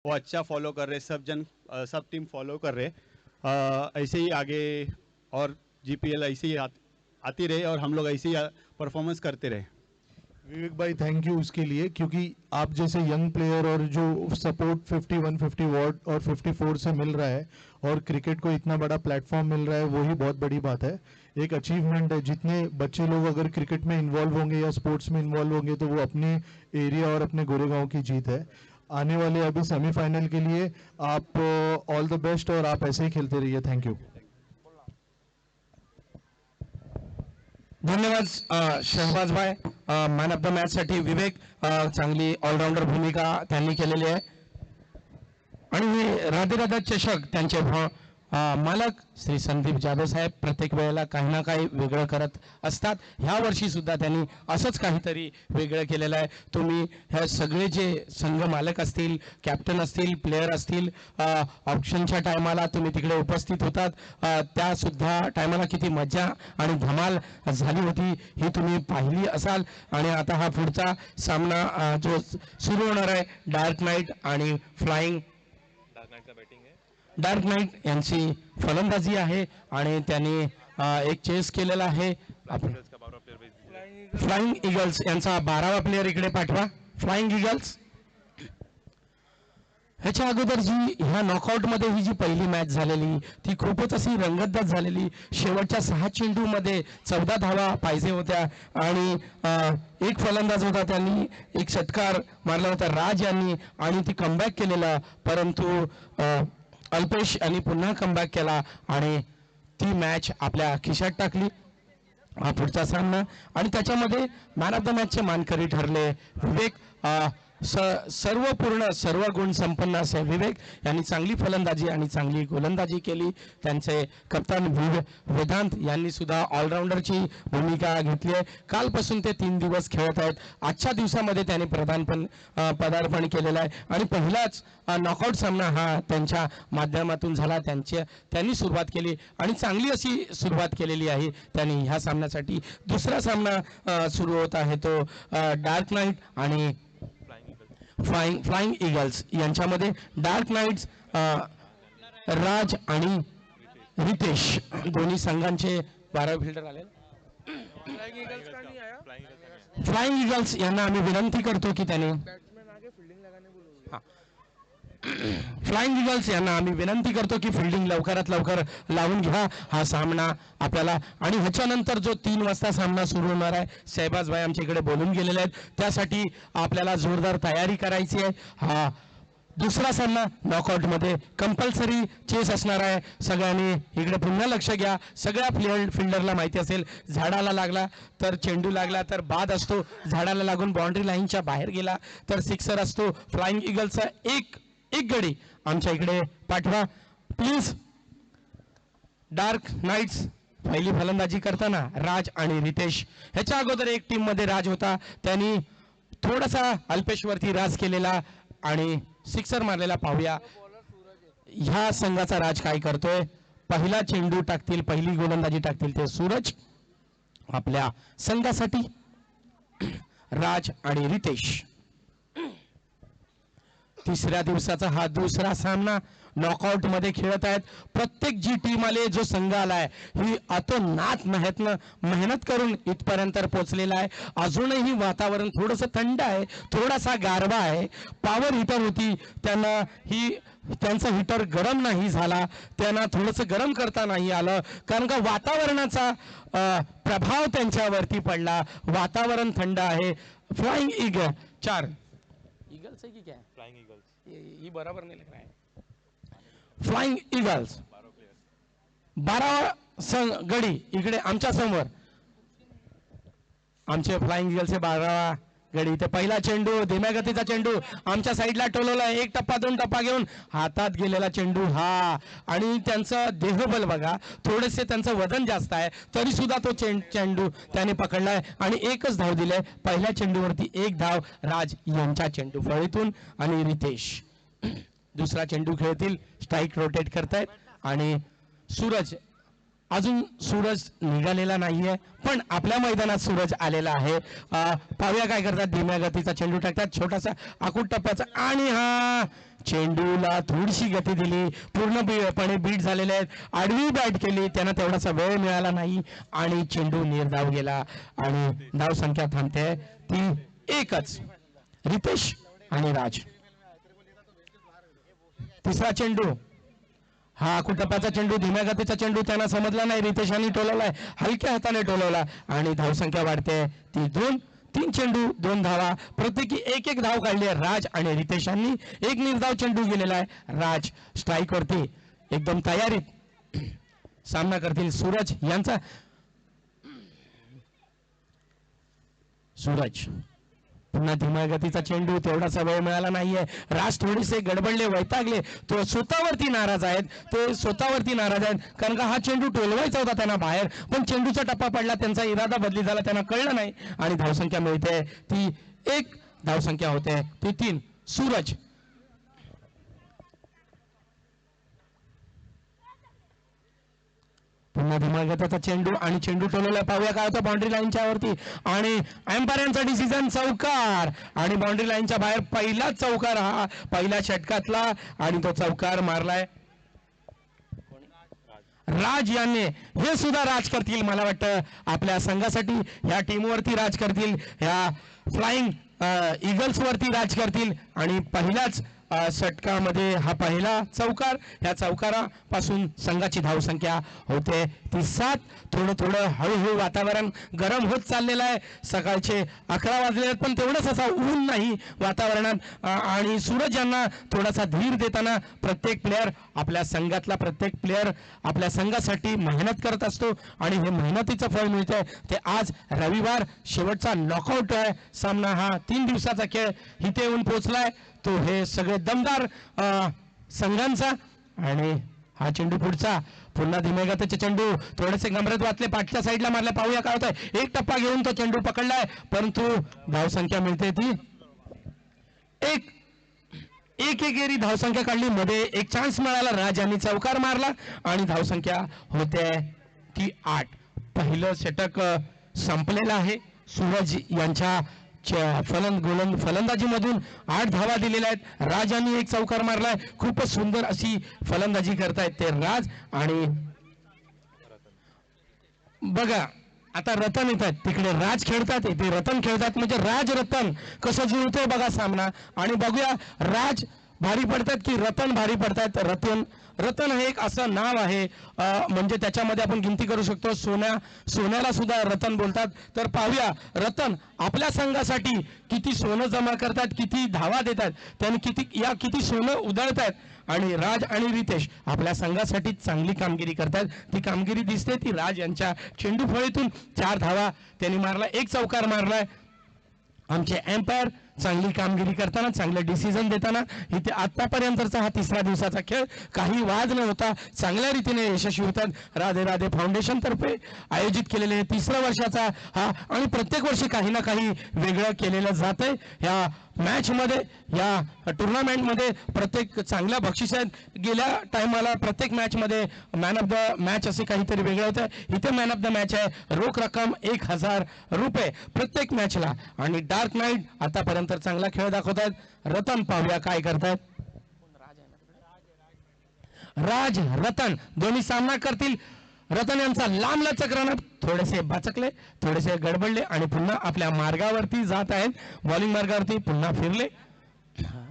वो अच्छा फॉलो कर रहे, सब टीम फॉलो कर रहे। ऐसे ही आगे और जीपीएल ऐसे ही आती रहे और हम लोग ऐसे ही परफॉर्मेंस करते रहे। विवेक भाई थैंक यू उसके लिए, क्योंकि आप जैसे यंग प्लेयर और जो सपोर्ट 51 50 वाट और 54 से मिल रहा है और क्रिकेट को इतना बड़ा प्लेटफॉर्म मिल रहा है, वही बहुत बड़ी बात है, एक अचीवमेंट है। जितने बच्चे लोग अगर क्रिकेट में इन्वॉल्व होंगे या स्पोर्ट्स में इन्वॉल्व होंगे तो वो अपने एरिया और अपने गोरेगांव की जीत है। आने वाले अभी सेमीफाइनल के लिए आप ऑल द बेस्ट और आप ऐसे ही खेलते रहिए। Thank you. धन्यवाद शहबाज भाई। मॅन ऑफ द मॅच साठी विवेक चांगली ऑलराऊंडर भूमिका त्यांनी केलेली आहे आणि राधेराधा चषक त्यांचे मालक श्री संदीप जाधव साहेब प्रत्येक वेळेला काही ना काही वेगळं करत असतात। ह्या वर्षी सुद्धा त्यांनी असंच काहीतरी वेगळं केलेलं आहे। तुम्ही हे सगळे जे संघ मालक असतील, कॅप्टन असतील, प्लेयर असतील, ऑप्शनच्या टायमाला तुम्ही तिकडे उपस्थित होतात, त्या सुद्धा टायमाला किती मजा आणि धमाल झाली होती ही तुम्ही पाहिली असाल। आणि आता हा पुढचा सामना जो सुरू होणार आहे, डार्क नाईट आणि फ्लाइंग डार्क नाईट यांची फलंदाजी आहे आणि त्यांनी एक चेस केलेला आहे। फ्लाइंग ईगल्स यांचा 12वा प्लेयर इकडे पाठवा। फ्लाइंग ईगल्स ह्याच्या अगोदर जी ह्या नॉकआउटमध्ये ही जी पहिली मॅच झालेली ती खूपच अशी रंगतदार झालेली। शेवटच्या 6 चेंडूमध्ये 14 धावा पाहिजे होत्या आणि एक फलंदाज होता, त्यांनी एक षटकार मारला होता राज यांनी आणि ती कमबॅक केलेला, परंतु अल्पेश यांनी पुन्हा कमबॅक केला आणि ती मॅच आपल्या खिशात टाकली। हा पुढचा सामना आणि त्याच्यामध्ये मॅन ऑफ द मॅचचे मानकरी ठरले विवेक। सर्व गुण संपन्न असे विवेक यांनी चांगली फलंदाजी आणि चांगली गोलंदाजी केली। त्यांचे कप्तान वेदांत यांनी सुद्धा ऑलराऊंडरची भूमिका घेतली आहे। कालपासून ते 3 दिवस खेळत आहेत। आजच्या दिवसामध्ये त्यांनी पदार्पण केलेलं आहे आणि पहिलाच नॉकआउट सामना हा त्यांच्या माध्यमातून झाला। त्यांनी सुरुवात केली आणि चांगली अशी सुरुवात केलेली आहे त्यांनी ह्या सामन्यासाठी। दुसरा सामना सुरू होत आहे तो डार्क नाईट आणि फ्लाइंग ईगल्स यांच्यामध्ये। डार्क नाईट्स राज आणि रितेश दोन्ही संघांचे 12 फिल्डर आले। फ्लाइंग ईगल्स यांना आम्ही विनंती करतो की त्यांनी फ्लाइंग ईगल्स यांना आम्ही विनंती करतो की फिल्डिंग लवकरात लवकर लावून घ्या हा सामना आपल्याला। आणि ह्याच्यानंतर जो 3 वाजता सामना सुरू होणार आहे, शहबाज भाई आमच्या इकडे बोलून गेलेले आहेत, त्यासाठी आपल्याला जोरदार तयारी करायची आहे। हा दुसरा सामना नॉकआउटमध्ये कंपल्सरी चेस असणार आहे। सगळ्यांनी इकडे पुन्हा लक्ष घ्या। सगळ्या फिल्डरला माहिती असेल, झाडाला लागला तर चेंडू लागला तर बाद असतो, झाडाला लागून बाउंड्री लाईनच्या बाहेर गेला तर सिक्सर असतो। फ्लाइंग ईगलचा एक गडी आमच्या इकडे पाठवा प्लीज। डार्क नाईट्स पहिली फलंदाजी करताना राज आणि रितेश। ह्याच्या अगोदर एक टीम मध्ये राज होता, त्यांनी थोडासा अल्पेशवरती राज केलेला आणि सिक्सर मारलेला। पाहूया ह्या संघाचा राज काय करतोय। पहिला चेंडू टाकतील, पहिली गोलंदाजी टाकतील ते सूरज आपल्या संघासाठी। राज आणि रितेश तिसऱ्या दिवसाचा हा दुसरा सामना नॉकआउट मध्ये खेळत आहेत। प्रत्येक जी टीम आले, जो संघ आलाय, ही अतोनात मेहनत करून इथपर्यंत पोहोचलेला आहे। अजूनही वातावरण थोडंसं थंड आहे, थोडासा गारवा आहे। पॉवर हिटर होती, त्यांचा हिटर गरम नाही झाला, त्यांना थोडंसं गरम करता नाही आलं, कारण का वातावरणाचा प्रभाव त्यांच्यावरती पडला। वातावरण थंड आहे। फ्लाइंग ईगल 4 ईगल्स है कि क्या है? फ्लाइंग ईगल्स ये बराबर नहीं लग रहा है। फ्लाइंग ईगल्स 12 गडी इकडे आमच्या समोर, आमचे फ्लाइंग ईगल्सचे 12 गडी। ते पहिला चेंडू धीम्या गतीचा चेंडू आमच्या साईडला टोलवला, 1 टप्पा 2 टप्पा घेऊन हातात गेलेला चेंडू हा। आणि त्यांचं देहबल बघा, थोडेसे त्यांचं वजन जास्त आहे तरी सुद्धा तो चेंडू त्याने पकडलाय आणि एकच धाव दिले। पहिल्या चेंडूवरती 1 धाव राज यांच्या चेंडू फळीतून आणि रितेश दुसरा चेंडू खेळतील। स्ट्राइक रोटेट करतायत आणि सूरज अजून सूरज निघालेला नाहीये, पण आपल्या मैदानात सूरज आलेला आहे. पाहूया काय करतात. धीम्या गतीचा चेंडू टाकतात, छोटासा आखूड टप्प्याचा, आणि हा चेंडूला थोडीशी गती दिली, पूर्णपणे बीट झालेले आहेत. आडवी बॅट केली, त्यांना तेवढासा वेळ मिळाला नाही आणि चेंडू निर्धाव गेला आणि धाव संख्या थांबते ती एकच. रितेश आणि राज. तिसरा चेंडू, हा कुटप्पाचा चेंडू, धीम्या गतीचा चेंडू त्यांना समजला नाही. रितेशांनी टोलवलाय, हलक्या हाताने टोलवला आणि धावसंख्या वाढते ती 2. 3 चेंडू 2 धावा, प्रत्येकी एक एक धाव काढली आहे राज आणि रितेशांनी. एक निर्धाव चेंडू गेलेला आहे. राज स्ट्राईक वरती एकदम तयारीत सामना करतील सूरज यांचा. सूरज पुन्हा धीम्या गतीचा चेंडू, तेवढासा वेळ मिळाला नाहीये. राज थोडेसे गडबडले, वैतागले, तो स्वतःवरती नाराज आहेत. ते स्वतःवरती नाराज आहेत कारण का हा चेंडू टोलवायचा होता त्यांना बाहेर, पण चेंडूचा टप्पा पडला, त्यांचा इरादा बदली झाला, त्यांना कळलं नाही आणि धावसंख्या मिळते ती 1. धावसंख्या होते ती 3. सूरज पुन्हा धीम्या गतीचा चेंडू आणि चेंडू टोलवला. पाहूया काय होतं बाउंड्री लाईनच्या वरती आणि एम्पायरांचा डिसिजन चौकार आणि बाउंड्री लाईनच्या बाहेर पहिला चौकार, हा पहिल्या षटकातला आणि तो चौकार मारलाय राज यांनी. हे सुद्धा राज करतील मला वाटतं आपल्या संघासाठी, ह्या टीमवरती राज करतील, ह्या फ्लाइंग ईगल्स वरती राज करतील आणि पहिल्याच षटकामध्ये हा पहिला चौकार, या चौकारापासून संघाची धावसंख्या होते ती 7. थोडं थोडं हळूहळू वातावरण गरम होत चाललेलं आहे. सकाळचे 11 वाजले आहेत, पण तेवढंच असा ऊन नाही वातावरणात आणि सूरज यांना थोडासा धीर देताना प्रत्येक प्लेअर, आपल्या संघातला प्रत्येक प्लेअर आपल्या संघासाठी मेहनत करत असतो आणि हे मेहनतीचं फळ मिळतंय ते आज रविवार शेवटचा नॉकआउट आहे सामना. हा 3 दिवसाचा खेळ इथे येऊन पोहोचलाय, तो हे सगळे दमदार संघांचा. आणि हा चेंडू पुढचा, पुन्हा धीम्या गतीचे चेंडू, थोडेसे गंभीर वाचले, पाठच्या साईडला मारले. पाहूया काय होतंय. एक टप्पा घेऊन तो चेंडू पकडलाय, परंतु धावसंख्या मिळते ती 1. एक एरी धावसंख्या काढली. मध्ये एक चान्स मिळाला, राज यांनी चौकार मारला आणि धावसंख्या होते ती 8. पहिलं षटक संपलेलं आहे. सूरज यांच्या फलंदाजीमधून 8 धावा दिलेल्या आहेत. राज यांनी एक चौकार मारलाय. खूपच सुंदर अशी फलंदाजी करतायत ते राज. आणि बघा आता रतन येत आहेत, तिकडे राज खेळतात, इथे रतन खेळतात, म्हणजे राज रतन कसं जुळतंय बघा सामना. आणि बघूया राज भारी पडतात की रतन भारी पडतात. रतन हे एक असं नाव आहे, म्हणजे त्याच्यामध्ये आपण गिनती करू शकतो. सोन्याला सुद्धा रतन बोलतात. तर पाहूया रतन आपल्या संघासाठी किती सोनं जमा करतात, किती धावा देतात, त्यांनी किती सोनं उधळतात. आणि राज आणि रितेश आपल्या संघासाठी चांगली कामगिरी करतात. ती कामगिरी दिसते ती राज यांच्या चेंडू फळीतून. 4 धावा त्यांनी मारला, एक चौकार मारलाय. आमचे एम्पायर चांगली कामगिरी करताना, चांगले डिसिजन देताना. इथे आतापर्यंतचा हा 3रा दिवसाचा खेळ काही वाद न होता चांगल्या रीतीने यशस्वी होतात. राधे राधे फाउंडेशन तर्फे आयोजित केलेले 3ऱ्या वर्षाचा हा, आणि प्रत्येक वर्षी काही ना काही वेगळं केलेलं जातंय. या मॅच मध्ये, या टुर्नामेंट मध्ये प्रत्येक चांगल्या बक्षीस आहेत. गेल्या टायमाला प्रत्येक मॅच मध्ये मॅन ऑफ द मॅच असे काहीतरी वेगळं होतं. इथे मॅन ऑफ द मॅच आहे, रोख रक्कम 1000 रुपये प्रत्येक मॅचला. आणि डार्क नाईट आतापर्यंत चांगला खेळ दाखवतात. रतन पाहूया काय करतात. राज रतन दोन्ही सामना करतील. रतन यांचा लांब लचक रन थोडेसे बचकले, थोडेसे गडबडले आणि पुन्हा आपल्या मार्गावरती जात आहेत. बॉलिंग मार्गावरती पुन्हा फिरले.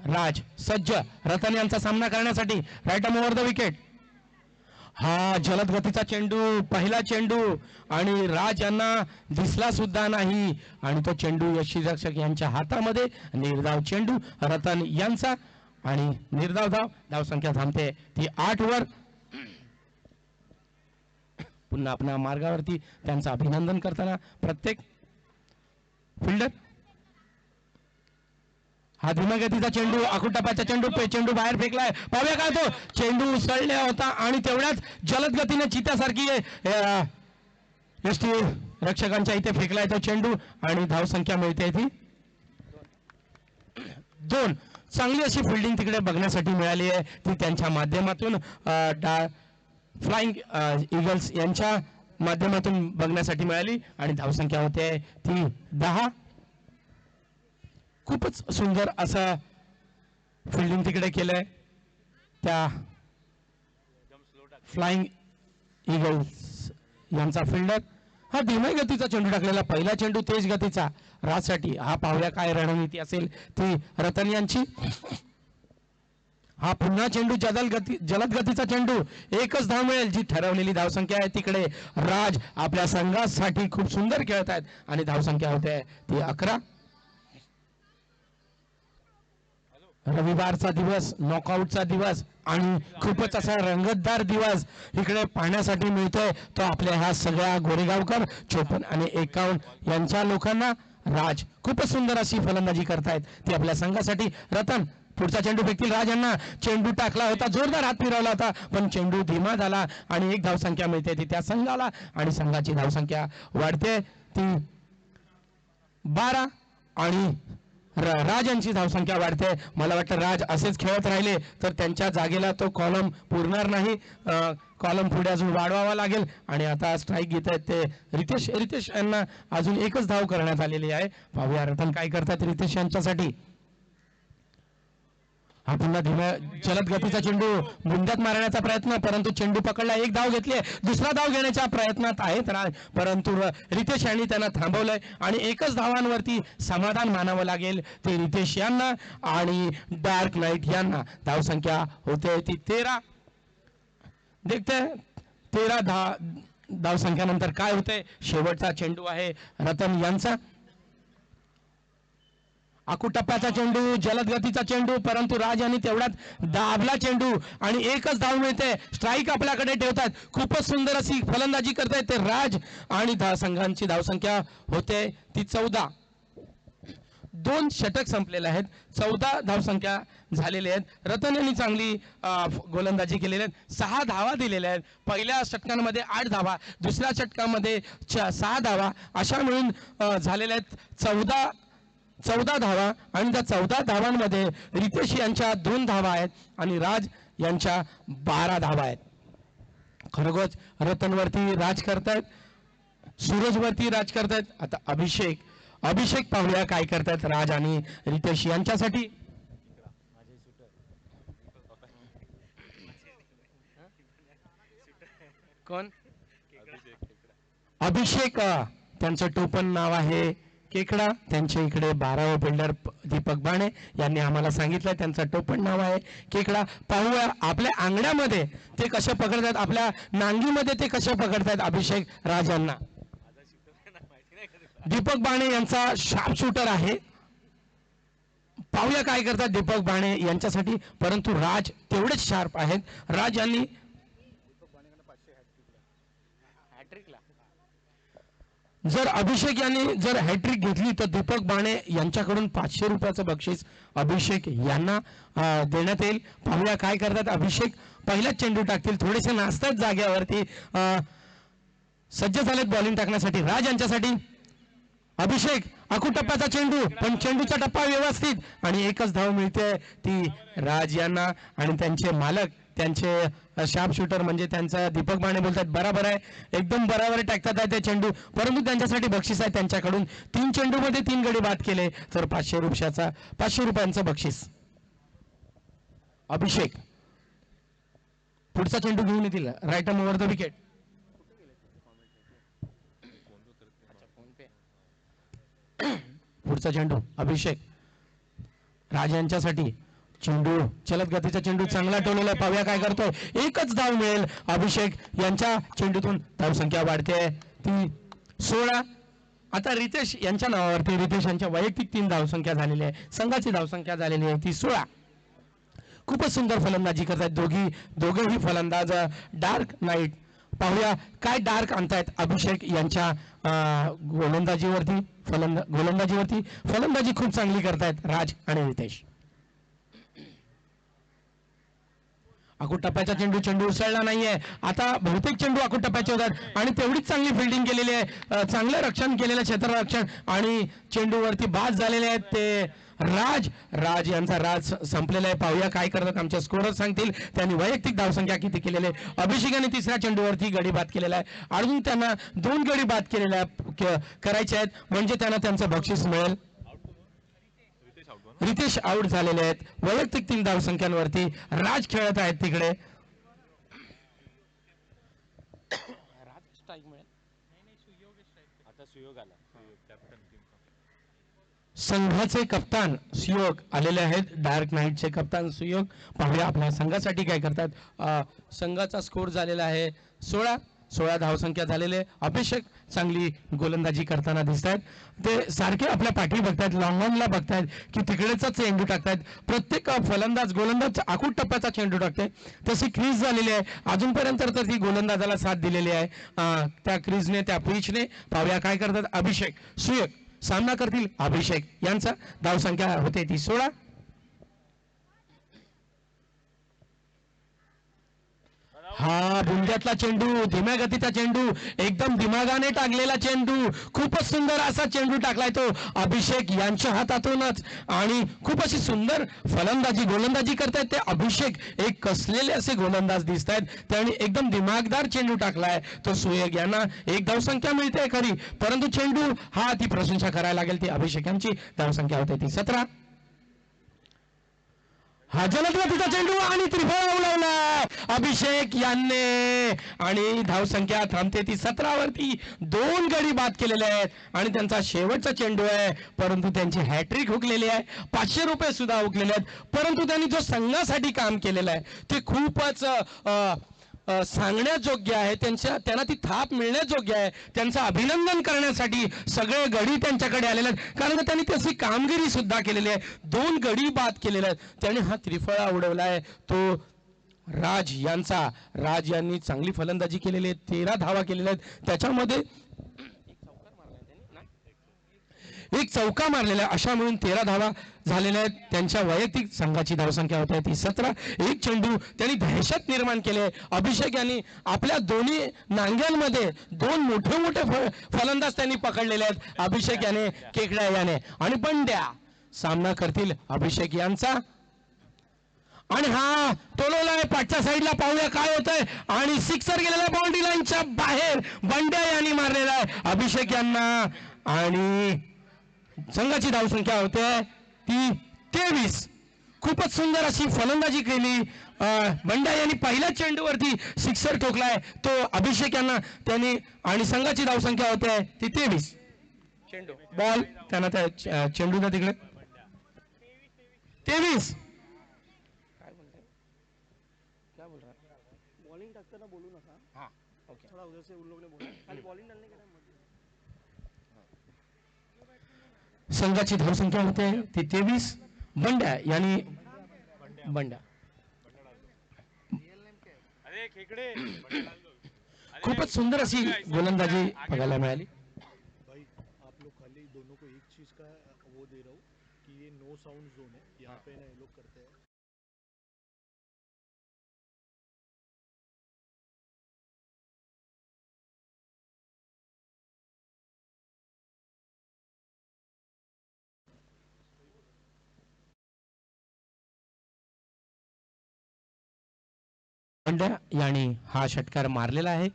राज सज्ज रतन यांचा सामना करण्यासाठी. Right arm over the wicket. हा जलद गतीचा चेंडू, पहिला चेंडू आणि राज यांना दिसला सुद्धा नाही आणि तो चेंडू यष्टीरक्षक यांच्या हातामध्ये. निर्धाव चेंडू रतन यांचा आणि निर्धाव धाव. धावसंख्या थांबते ती 8 वर. पुन्हा आपल्या मार्गावरती त्यांचं अभिनंदन करताना प्रत्येक फिल्डर. हा धीम्या गतीचा चेंडू, आखूटप्पाचा चेंडू बाहेर फेकलाय. पाहूया काय तो चेंडू उसळला होता आणि तेवढ्याच जलद गतीने चित्यासारखी यष्टी रक्षकांच्या इथे फेकलाय तो चेंडू आणि धावसंख्या मिळते ती 2. चांगली अशी फिल्डिंग तिकडे बघण्यासाठी मिळाली आहे ती त्यांच्या माध्यमातून. फ्लाइंग ईगल्स यांच्या माध्यमातून बघण्यासाठी मिळाली आणि धावसंख्या होते ती 10. खूपच सुंदर असं फिल्डिंग तिकडे केलंय त्या फ्लाइंग ईगल्स यांचा फिल्डर. हा धीम्या गतीचा चेंडू टाकलेला, पहिला चेंडू तेज गतीचा राजसाठी. हा पाहूया काय रणनीती असेल ती रतन यांची. हा पुन्हा चेंडू जलद गतीचा चेंडू, एकच धाव मिळेल. जी ठरवलेली धावसंख्या आहे तिकडे राज आपल्या संघासाठी खूप सुंदर खेळत आहेत आणि धावसंख्या होते ती 11. रविवारचा दिवस, नॉकआउटचा दिवस आणि खूपच असा रंगतदार दिवस इकडे पाहण्यासाठी मिळतोय तो आपल्या ह्या सगळ्या गोरेगावकर 54 आणि 51 यांच्या लोकांना. राज खूपच सुंदर अशी फलंदाजी करतायत ती आपल्या संघासाठी. रतन पुढचा चेंडू फेकतील. राज यांना चेंडू टाकला होता, जोरदार हात फिरवला होता, पण चेंडू धीमा झाला आणि एक धावसंख्या मिळते ती त्या संघाला आणि संघाची धावसंख्या वाढते ती 12 आणि राज यांची धावसंख्या वाढते. मला वाटतं राज असेच खेळत राहिले तर त्यांच्या जागेला तो कॉलम पुरणार नाही. कॉलम पुढे अजून वाढवावा लागेल आणि आता स्ट्राईक घेत आहेत ते रितेश यांना अजून एकच धाव करण्यात आलेली आहे. पाहूया रतन काय करतात रितेश यांच्यासाठी. हा पुन्हा धीम्या जलद गतीचा चेंडू बुंद्यात मारण्याचा प्रयत्न, परंतु चेंडू पकडला, एक धाव घेतली, दुसरा धाव घेण्याच्या प्रयत्नात आहेत राज, परंतु रितेश यांनी त्यांना थांबवलंय आणि एकच धावांवरती समाधान मानावं लागेल ते रितेश यांना आणि डार्क नाईट यांना. धावसंख्या होते ती 13. देखते 13 धावसंख्यानंतर काय होते. शेवटचा चेंडू आहे रतन यांचा. आकुटप्प्याचा चेंडू, जलद गतीचा चेंडू, परंतु राज यांनी तेवढ्यात दाबला चेंडू आणि एकच धाव मिळते. स्ट्राईक आपल्याकडे ठेवतात. खूपच सुंदर अशी फलंदाजी करतायत ते राज आणि संघांची धावसंख्या होते ती 14. 2 षटक संपलेले आहेत, 14 धावसंख्या झालेल्या आहेत. रतन यांनी चांगली गोलंदाजी केलेली आहे, 6 धावा दिलेल्या आहेत. पहिल्या षटकांमध्ये 8 धावा, दुसऱ्या षटकामध्ये 6 धावा, अशा मिळून झालेल्या आहेत 14 धावा आणि त्या 14 धावांमध्ये रितेश यांच्या 2 धावा आहेत आणि राज यांच्या 12 धावा आहेत. खरोखरच रतनवरती राज करतायत, सूरजवरती राज करतायत. आता अभिषेक पाहूया काय करतायत राज आणि रितेश यांच्यासाठी. कोण? अभिषेक, त्यांचं टोपण नाव आहे केकडा. त्यांच्या इकडे 12वे बिल्डर दीपक बाणे यांनी आम्हाला सांगितलं त्यांचं टोपण नाव आहे केकडा. पाहूया आपल्या आंगण्यामध्ये ते कसे पकडतात, आपल्या नांगीमध्ये ते कसे पकडतात अभिषेक राज यांना. दीपक बाणे यांचा शार्प शूटर आहे. पाहूया काय करतात दीपक बाणे यांच्यासाठी, परंतु राज तेवढेच शार्प आहेत. राज यांनी जर अभिषेक यांनी जर हॅट्रिक घेतली तर दीपक बाणे यांच्याकडून 500 रुपयाचं बक्षीस अभिषेक यांना देण्यात येईल. पाहूया काय करतात अभिषेक. पहिलाच चेंडू टाकतील, थोडेसे नाचतात जाग्यावरती, सज्ज झालेत बॉलिंग टाकण्यासाठी. राज यांच्यासाठी अभिषेक, आकुटप्प्याचा चेंडू, पण चेंडूचा टप्पा व्यवस्थित आणि एकच धाव मिळते ती राज यांना आणि त्यांचे मालक, त्यांचे शार्प शूटर म्हणजे त्यांचा दीपक बाणे बोलतात बरोबर आहे, एकदम बरोबर टाकतात आहे ते चेंडू, परंतु त्यांच्यासाठी बक्षीस आहे त्यांच्याकडून. 3 चेंडूमध्ये 3 गडी बाद केले तर 500 रुपयांचं बक्षीस. अभिषेक पुढचा चेंडू घेऊन येतील, right arm over the wicket. पुढचा चेंडू अभिषेक राज यांच्यासाठी. चेंडू जलद गतीचा चेंडू चांगला टोललेला, पाहूया काय करतोय. एकच धाव मिळेल अभिषेक यांच्या चेंडूतून. धावसंख्या वाढते ती 16. आता रितेश यांच्या नावावरती, रितेश यांच्या वैयक्तिक 3 धावसंख्या झालेली आहे, संघाची धावसंख्या झालेली आहे ती 16. खूपच सुंदर फलंदाजी करतात दोघेही फलंदाज. डार्क नाईट, पाहूया काय डार्क आणतायत अभिषेक यांच्या गोलंदाजीवरती. फलंदाजी खूप चांगली करतायत राज आणि रितेश. आकुटप्प्याचा चेंडू उसळला नाहीये. आता बहुतेक चेंडू आकुटप्प्याचे होतात आणि तेवढीच चांगली फिल्डिंग केलेली आहे, चांगलं रक्षण केलेलं क्षेत्ररक्षण आणि चेंडूवरती बाद झालेले आहेत ते राज राज यांचा राज संपलेला आहे. पाहूया काय करतात आमच्या स्कोरर सांगतील. त्यांनी वैयक्तिक धावसंख्या किती केलेली आहे. अभिषेकाने तिसऱ्या चेंडूवरती गडी बाद केलेला आहे. अजून त्यांना 2 गडी बाद केलेल्या करायचे आहेत म्हणजे त्यांना त्यांचं बक्षीस मिळेल. रितेश आउट झालेले आहेत. वैयक्तिक 3 धावसंख्यांवरती राज खेळत आहेत तिकडे. संघाचे कप्तान सुयोग आलेले आहेत. डार्क नाईटचे कप्तान सुयोग. पाहूया आपल्या संघासाठी काय करतात. संघाचा स्कोर झालेला आहे 16 धावसंख्या झालेले. अभिषेक चांगली गोलंदाजी करताना दिसत आहेत. ते सारखे आपल्या पाठी बघतायत, लॉंग ऑनला बघतायत की तिकडेचा चेंडू टाकतायत. प्रत्येक गोलंदाज आखूट टप्प्याचा चेंडू टाकते. तशी क्रीज झालेली आहे. अजूनपर्यंत तर ती गोलंदाजाला साथ दिलेली आहे त्या क्रीजने, त्या पिचने. पाहूया काय करतात अभिषेक सुयोग. सामना करतील अभिषेक यांचा. धावसंख्या होते ती 16. हा बुंद्यातला चेंडू, धीम्या गतीचा चेंडू, एकदम दिमागाने टाकलेला चेंडू. खूपच सुंदर असा चेंडू टाकलाय तो अभिषेक यांच्या हातातूनच. आणि खूप अशी सुंदर गोलंदाजी करतायत ते अभिषेक. एक कसलेले असे गोलंदाज दिसत आहेत. त्यांनी एकदम दिमागदार चेंडू टाकलाय तो सुयोग यांना. 1 धावसंख्या मिळते खरी, परंतु चेंडू हा ती प्रशंसा करायला लागेल ती अभिषेक यांची. धावसंख्या होते ती 17. हा जलदगतीचा चेंडू आणि त्रिफळा उडवला अभिषेक यांनी. आणि धावसंख्या थांबते ती 17 वरती. 2 गडी बाद केलेले आहेत आणि त्यांचा शेवटचा चेंडू आहे, परंतु त्यांची हॅट्रिक हुकलेली आहे. 500 रुपये सुद्धा हुकलेले आहेत. परंतु त्यांनी जो संघासाठी काम केलेलं आहे ते खूपच सांगण्याजोग्य आहे. त्यांना ती थाप मिळण्याजोग्य आहे. त्यांचं अभिनंदन करण्यासाठी सगळे गडी त्यांच्याकडे आलेले आहेत, कारण त्यांनी तशी कामगिरी सुद्धा केलेली आहे. 2 गडी बाद केलेले आहेत. त्यांनी हा त्रिफळा उडवला आहे तो राज यांचा. राज यांनी चांगली फलंदाजी केलेली आहे. 13 धावा केलेल्या आहेत. त्याच्यामध्ये एक चौका मारलेला आहे. अशा मिळून 13 धावा झालेल्या आहेत. त्यांच्या वैयक्तिक संघाची धावसंख्या होती ती 17. एक चेंडू त्यांनी दहशत निर्माण केले. अभिषेक यांनी आपल्या दोन्ही नांग्यांमध्ये 2 मोठे फलंदाज त्यांनी पकडलेले आहेत. अभिषेक याने, केकड्या याने आणि बंड्या. सामना करतील अभिषेक यांचा. आणि हा टोलवलाय पाठच्या साईडला. पाहूया काय होतंय. आणि सिक्सर गेलेला बाउंड्री लाईनच्या बाहेर बंड्या यांनी मारलेला आहे अभिषेक यांना. आणि संघाची धावसंख्या होते ती 23. खूपच सुंदर अशी फलंदाजी केली बंड्या यांनी. पहिल्या चेंडूवरती सिक्सर ठोकलाय तो अभिषेक यांना त्यांनी. आणि संघाची धावसंख्या होते ती 23. चेंडू बॉल त्यांना त्या चेंडूला तिकडे 23. बॉलिंग टाकताना बोलू नका. थोड़ा उधर से उन लोगों ने बोला खाली बॉलिंग डालने के टाइम. संघाची धावसंख्या होते ती 23. बंड्या यांनी खूपच सुंदर अशी गोलंदाजी बघायला मिळाली. भाई आप लोग खाली दोनों को एक चीज का वो दे रहा हूँ कि ये नो साउंड जोन है. यहाँ पे ना ये लोग करते हैं. बंड्या यांनी हा षटकार मारलेला आहे.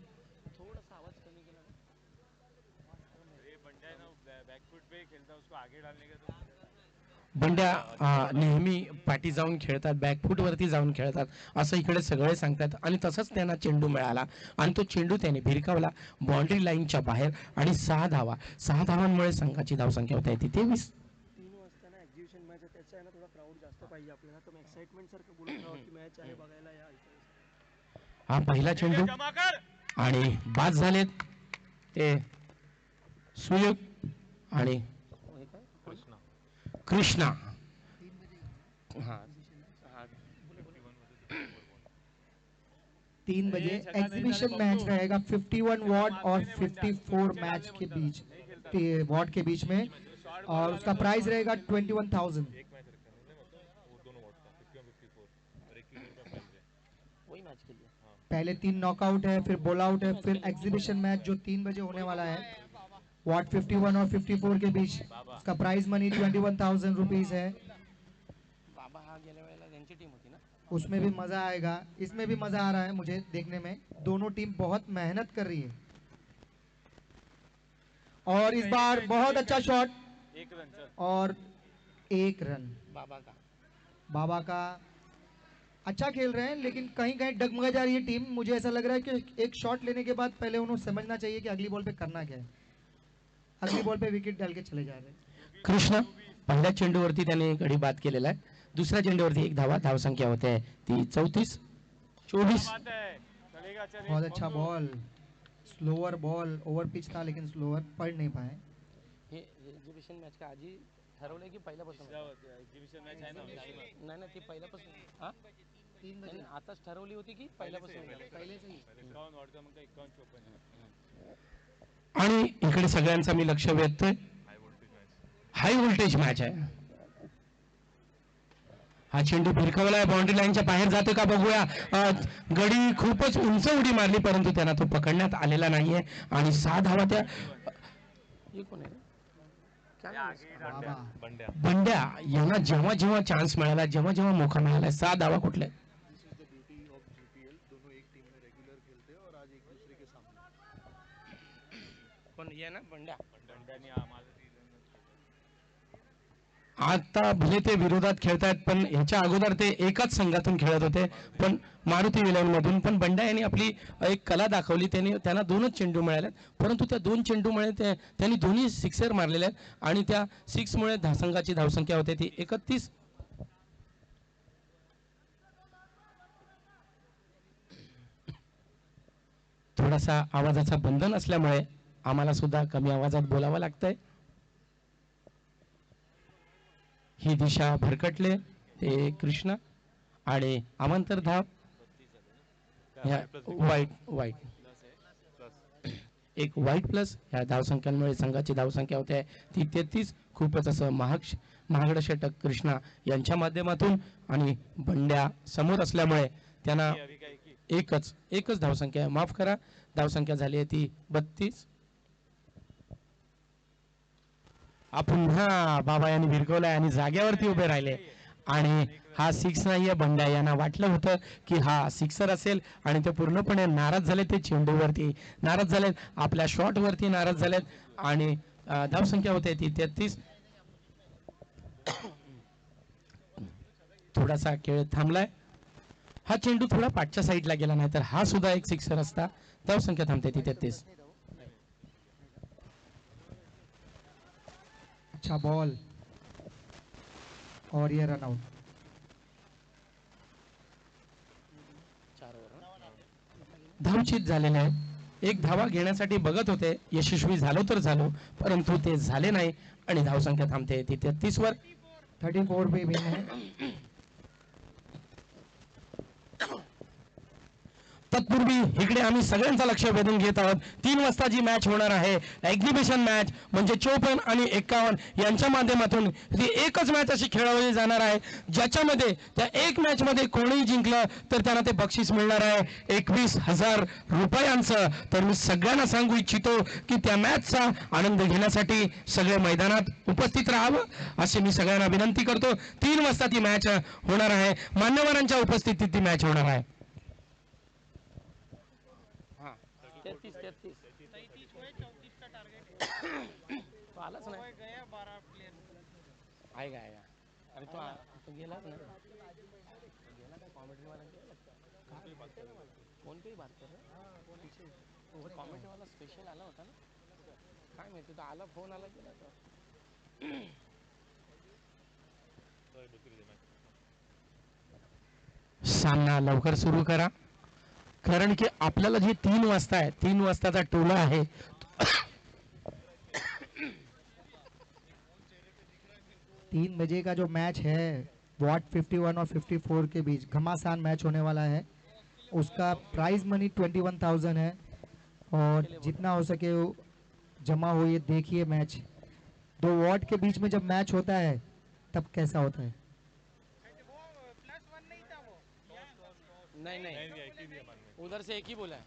बंड्या नेहमी पाठी जाऊन खेळतात, बॅकफूट वरती जाऊन खेळतात असं इकडे सगळे सांगतात. आणि तसंच त्यांना चेंडू मिळाला आणि तो चेंडू त्याने भिरकावला बाउंड्री लाईनच्या बाहेर. आणि 6 धावांमुळे संघाची धावसंख्या होते ती 23. 3 वाजता ना एक्झिबिशन मॅच आहे, त्याचा आहे ना थोडा क्राऊड जास्त पाहिजे आपल्याला. तर एक्साइटमेंट सारखं बोलून राहा की मॅच आहे बघायला या. हा पहिला चेंडू आणि बाद झालेत ते सुयोग आणि कृष्णा. 3 बजे एग्जीबिशन मैच रहेगा 51 वॉट और 54 match K beach what K beach में, और उसका प्राइस रहेगा 21,000. पहले 3 नॉकआउट है, फिर बॉल आउट है, फिर एग्जीबिशन मैच जो 3 बजे होने वाला है वॉट 51 और 54 के बीच, उसका प्राइज मनी 21,000 रुपीज है। बाबा हा गेल्या वेळेला त्यांची टीम होती ना। उसमें भी मजा आएगा, इसमें भी मजा आ रहा है मुझे देखने में। दोनों टीम बहुत मेहनत कर रही है और इस बार बहुत अच्छा शॉट और 1 रन। बाबा का अच्छा खेल रहे हैं, लेकिन कहीं कहीं डगमगा जा रही है टीम। मुझे ऐसा लग रहा है कि एक शॉट लेने के बाद पहले उन्हें समझना चाहिए कि अगली बॉल पे करना क्या है। अगली बॉल पे विकेट डाल के चले जा रहे हैं। कृष्ण पहिल्या चेंडूवरती त्याने गडी बाद केलेला आहे, दुसऱ्या चेंडूवरती 1 धावा, धावसंख्या होते ती 34-24। बहुत अच्छा ball, slower ball, over pitch था लेकिन स्लोअर पढ़ नहीं पाए। हे एक्झिबिशन मॅच का आजी ठरवलंय की पहिल्यापासून एक्झिबिशन मॅच आहे ना? नाही ना, ती पहिल्यापासून हा 3 नाही, बजे आताच ठरवली होती की पहिल्यापासून? पहले से ही। आणि इकडे सगळ्यांचा मी लक्ष वेधतोय, हाय व्होल्टेज मॅच आहे। हा चेंडू भिरकवलाय, बाउंड्री लाईनच्या बाहेर जातो का बघूया। गडी खूपच उंच उडी मारली, परंतु त्यांना तो पकडण्यात आलेला नाहीये आणि 6 धावा त्या हे कोण आहे रे? क्या नाव आहे इसका? बाबा बंड्या यांना जेव्हा जेव्हा चान्स मिळाला, जेव्हा जेव्हा मोका मिळाला, 6 धावा कुठले? कोण ये ना बंड्या? आता भले ते विरोधात खेळतायत, पण ह्याच्या अगोदर ते एकाच संघातून खेळत होते, पण मारुती विलन मधून। पण बंड्या यांनी आपली एक कला दाखवली, त्यांना 2च चेंडू मिळाले, परंतु त्या 2 चेंडूमुळे त्यांनी दोन्ही सिक्सर मारलेले आहेत आणि त्या 6 मुळे संघाची धावसंख्या होते ती 31। थोडासा आवाजाचा बंधन असल्यामुळे आम्हाला सुद्धा कमी आवाजात बोलावं लागतंय। ही दिशा भरकटले ते कृष्ण आणि अमांतर धाव वाईट एक वाईट प्लस ह्या धावसंख्यांमुळे संघाची धावसंख्या होते ती 33। खूपच असं महागडं षटक कृष्णा यांच्या माध्यमातून आणि बंड्या समोर असल्यामुळे त्यांना एकच धावसंख्या, माफ करा, धावसंख्या झाली आहे ती 32। पुन्हा बाबा यांनी भिरकवलाय आणि जाग्यावरती उभे राहिले आणि हा 6 नाहीये। बंड्या यांना वाटलं होतं की हा सिक्सर असेल आणि ते पूर्णपणे नाराज झाले, ते चेंडूवरती नाराज झालेत, आपल्या शॉटवरती नाराज झालेत आणि धावसंख्या होते ती 33। थोडासा खेळ थांबलाय, हा चेंडू थोडा पाठच्या साईडला गेला, नाही तर हा सुद्धा एक सिक्सर असता। धावसंख्या थांबते ती 33। अच्छा बॉल और ये रन आउट। धावचित झालेले आहे, 1 धावा घेण्यासाठी बघत होते, यशस्वी झालो तर झालो, परंतु ते झाले नाही आणि धावसंख्या थांबते ती 33 वर। 34 पे विन है। तत्पूर्वी इकडे आम्ही सगळ्यांचं लक्ष वेधून घेत आहोत, 3 वाजता जी मॅच होणार आहे एक्झिबिशन मॅच, म्हणजे 54 आणि 51 यांच्या माध्यमातून ही एकच मॅच अशी खेळवली जाणार आहे, ज्याच्यामध्ये त्या एक मॅच मध्ये कोणीही जिंकलं तर त्यांना ते बक्षीस मिळणार आहे 21,000 रुपयांचं। तर मी सगळ्यांना सांगू इच्छितो की त्या मॅचचा आनंद घेण्यासाठी सगळे मैदानात उपस्थित राहावं अशी मी सगळ्यांना विनंती करतो। 3 वाजता ती मॅच होणार आहे, मान्यवरांच्या उपस्थितीत ती मॅच होणार आहे। 33 तो आलाच नाही, आएगा अरे तो गेलाच नाही, गेला का कॉमेडी वाला गेला लगता, फोन पे ही बात कर रहे, वो कॉमेडी वाला स्पेशल आला होता ना, काय माहिती तो आला, फोन आला गेला तो। सामना लवकर सुरू करा, कारण की आपल्याला जे 3 वाजता आहे, 3 वाजताचा टोला आहे, 3 बजे का जो मैच है वॉट 51 और 54 के बीच घमासान मैच होने वाला है। उसका प्राइज मनी 21,000 है और जितना हो सके वो जमा हो, ये देखिए मैच। 2 वॉट के बीच में जब मैच होता है तब कैसा होता है। नहीं उधर से एक ही बोला है।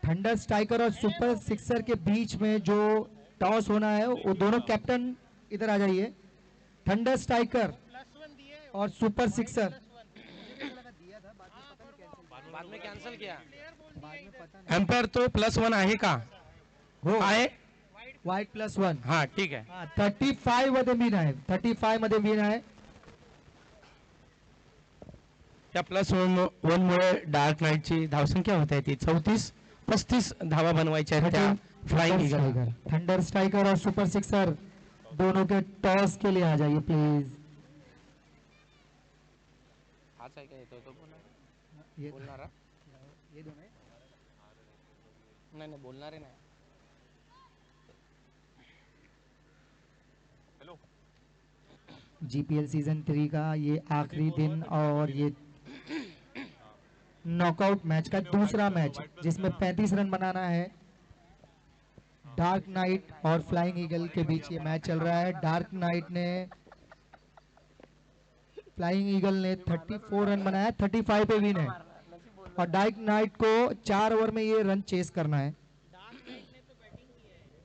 थंडर स्ट्राइकर और सुपर सिक्सर के बीच में जो टॉस होना है वो दोनों कैप्टन इधर आ जाइए। थंडर स्ट्राइकर और सुपर सिक्सर। बाद में कॅन्सल किया। एम्पायर तो +1 आहे का? हो आहे। व्हाईट +1। हा ठीक आहे। 35 मध्ये विन आहे। 35 मध्ये विन आहे। त्या +1 मुळे डार्क नाईटची धावसंख्या होत आहे ती 34-35 धावा बनवायच्या आहेत त्या फ्लाइंग ईगल। थंडर स्ट्राइकर और सुपर सिक्सर दोनों के टॉस के लिए आ जाइए प्लीज। हाच आहे का येतो तो बोलणारा? ये दोनों है? नाही बोलणारे नाही। जीपीएल सीजन 3 का ये आखिरी दिन और ये नॉकआउट मैच का दूसरा मैच जिसमें 35 रन बनाना है। डार्क नाइट और फ्लाइंग ईगल के बीच ये मैच चल रहा है। डार्क नाइट ने फ्लाइंग ईगल ने 34 रन बनाया, 35 पे विन है और डार्क नाइट को 4 ओवर में ये रन चेस करना है।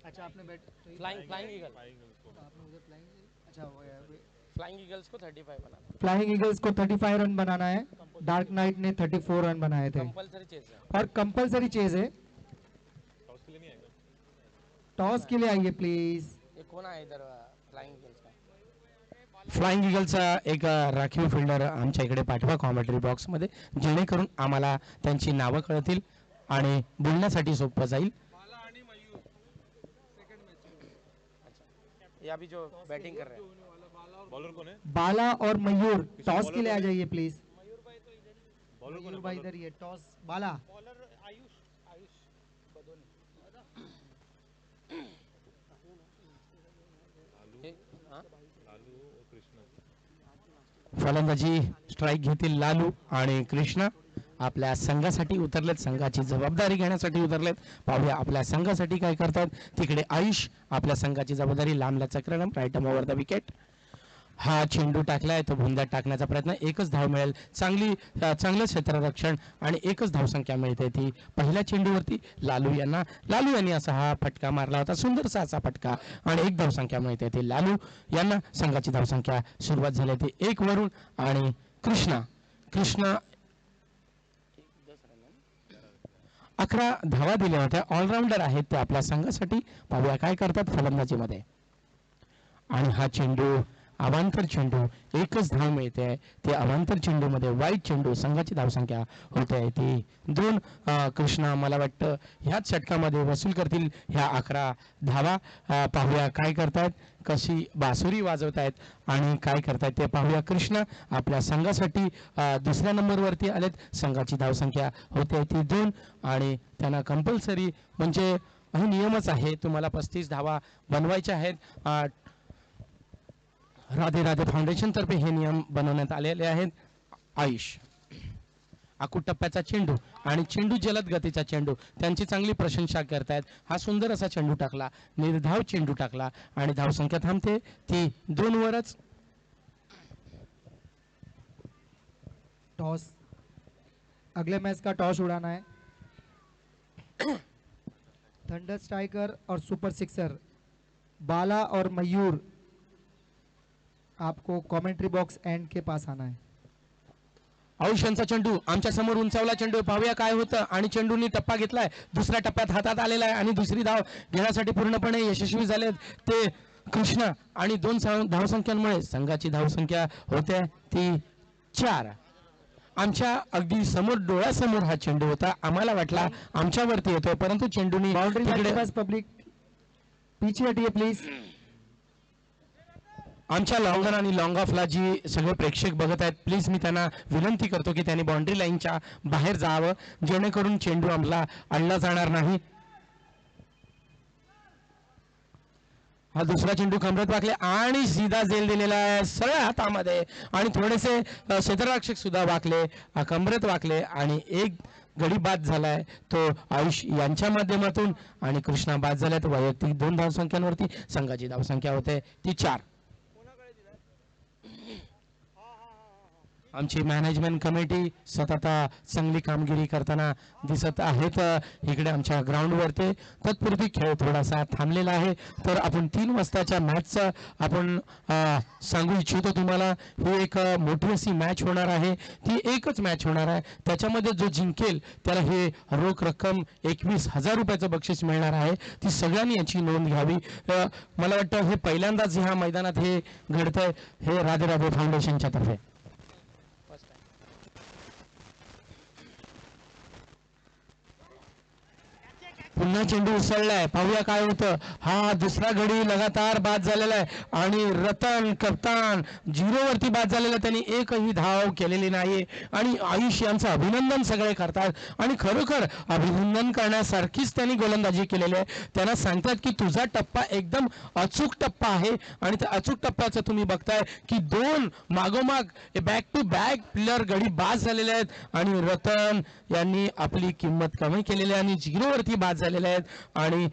अच्छा आपने बैट फ्लाइंग ईगल। आपने उधर फ्लाइंग अच्छा फ्लाइंग ईगल्स को 35 बनाना। फ्लाइंग ईगल्स को 35 रन बनाना है। डार्क नाइट ने 34 रन बनाए थे कंपल्सरी चेज है और कंपल्सरी चेज है। टॉस के लिए आइए प्लीज। ये कोण आहे इधर फ्लाइंग ईगल्स का? फ्लाइंग ईगलचा एक राखीव फिल्डर आमच्या इकडे पाठवा कॉमेंट्री बॉक्स मध्ये, जेणेकरून आम्हाला त्यांची नावं कळतील आणि बोलण्यासाठी सोपं जाईल। ये अभी जो बैटिंग कर रहे हैं बॉलर कौन है? बाला और मयूर टॉस के लिए आ जाइए प्लीज। मयूर भाई इधर ये टॉस बाला। फलंदाजी स्ट्राइक घेतील लालू आणि कृष्णा आपल्या संघासाठी उतरलेत, संघाची जबाबदारी घेण्यासाठी उतरलेत। पाहूया आपल्या संघासाठी काय करतात। तिकडे आयुष आपल्या संघाची जबाबदारी लांबल्याचा क्रम right arm over the wicket. हा चेंडू टाकलाय तो भुंद्यात टाकण्याचा प्रयत्न, एकच धाव मिळेल। चांगलं क्षेत्ररक्षण आणि एकच धावसंख्या मिळते ती पहिल्या चेंडूवरती लालू यांनी असा हा फटका मारला होता, सुंदरसा असा फटका आणि एक धावसंख्या मिळते ती लालू यांना। संघाची धावसंख्या सुरुवात झाली ती 1 वरून आणि कृष्णा 11 धावा दिल्या होत्या। ऑलराऊंडर आहेत ते आपल्या संघासाठी। पाहूया काय करतात फलंदाजीमध्ये। आणि हा चेंडू अवांतर चेंडू, एकच धाव मिळते ते अवांतर चेंडू मध्ये। वाईट चेंडू, संघाची धावसंख्या होते ती 2। कृष्णा मला वाटतं ह्याच षटकामध्ये वसूल करतील ह्या 11 धावा। पाहूया काय करतात, कशी बासुरी वाजवतायत आणि काय करतायत ते पाहूया। कृष्णा आपल्या संघासाठी दुसऱ्या नंबरवरती आलेत। संघाची धावसंख्या होते ती 2 आणि त्यांना कंपल्सरी म्हणजे हे नियमच आहे, तुम्हाला 35 धावा बनवायच्या आहेत। राधे राधे फाउंडेशन तर्फे हे नियम बनवण्यात आलेले आहेत। आयुष आकुट टप्प्याचा चेंडू आणि चेंडू जलद गतीचा चेंडू, त्यांची चांगली प्रशंसा करतायत। हा सुंदर असा चेंडू टाकला, निर्धाव चेंडू टाकला आणि धावसंख्या थांबते ती 2 वरच। टॉस अगले मैच का टॉस उड़ाना है। थंडर स्ट्राइकर और सुपर सिक्सर बाला और मयूर आपको कमेंट्री बॉक्स एंड के पास आना है। आयुष्यांचा चेंडू आमच्या समोर उंचावला चेंडू, पाहूया काय होतं। आणि चेंडूनी टप्पा घेतलाय, दुसऱ्या टप्प्यात हातात आलेला आहे आणि दुसरी धाव घेण्यासाठी पूर्णपणे यशस्वी झालेत ते कृष्णा आणि 2 धावसंख्यांमुळे संघाची धावसंख्या होते ती 4। आमच्या अगदी समोर डोळ्यासमोर हा चेंडू होता, आम्हाला वाटला आमच्यावरती येतोय, परंतु चेंडूनी बाउंड्री तिकडे पब्लिक पीछे हटिए प्लीज। आमच्या लॉंगन आणि लॉंग ऑफला जी सगळे प्रेक्षक बघत आहेत, प्लीज मी त्यांना विनंती करतो की त्यांनी बाउंड्री लाईनच्या बाहेर जावं, जेणेकरून चेंडू आम्हाला आणला जाणार नाही। हा दुसरा चेंडू कमरत वाकले आणि सीधा झेल दिलेला आहे सरळ हातामध्ये आणि थोडेसे क्षेत्ररक्षक सुद्धा वाकले, कमरत वाकले आणि एक गडी बाद झालाय तो आयुष यांच्या माध्यमातून आणि कृष्णा बाद झाल्यात। वैयक्तिक 2 धावसंख्यांवरती संघाची धावसंख्या होते ती 4। आमची मॅनेजमेंट कमिटी सतत चांगली कामगिरी करताना दिसत आहेत इकडे आमच्या ग्राउंडवरती. तत्पूर्वी खेळ थोडासा थांबलेला आहे. तर आपण 3 वाजताच्या मॅचचं आपण सांगू इच्छितो तुम्हाला. ही एक मोठी अशी मॅच होणार आहे. ती एकच मॅच होणार आहे. त्याच्यामध्ये जो जिंकेल त्याला हे रोख रक्कम 21,000 रुपयाचं बक्षीस मिळणार आहे. ती सगळ्यांनी याची नोंद घ्यावी. मला वाटतं हे पहिल्यांदाच ह्या मैदानात हे घडतंय, हे राधे राधे फाउंडेशनच्या तर्फे. पुन्हा चेंडू उसळलाय, पाहूया काय होतं. हा दुसरा गडी लगातार बाद झालेला आहे आणि रतन कप्तान 0 वरती बाद झालेला. त्यांनी एकही धाव केलेली नाही आणि आयुष यांचं अभिनंदन सगळे करतात आणि खरोखर अभिनंदन करण्यासारखीच त्यांनी गोलंदाजी केलेली आहे. त्यांना सांगतात की तुझा टप्पा एकदम अचूक टप्पा आहे आणि त्या अचूक टप्प्याचं तुम्ही बघताय की 2 मागोमाग बॅक टू बॅक प्लेयर गडी बाद झालेले आहेत आणि रतन यांनी आपली किंमत कमी केलेली आहे आणि 0 वरती बाद झालेले आहेत. आणि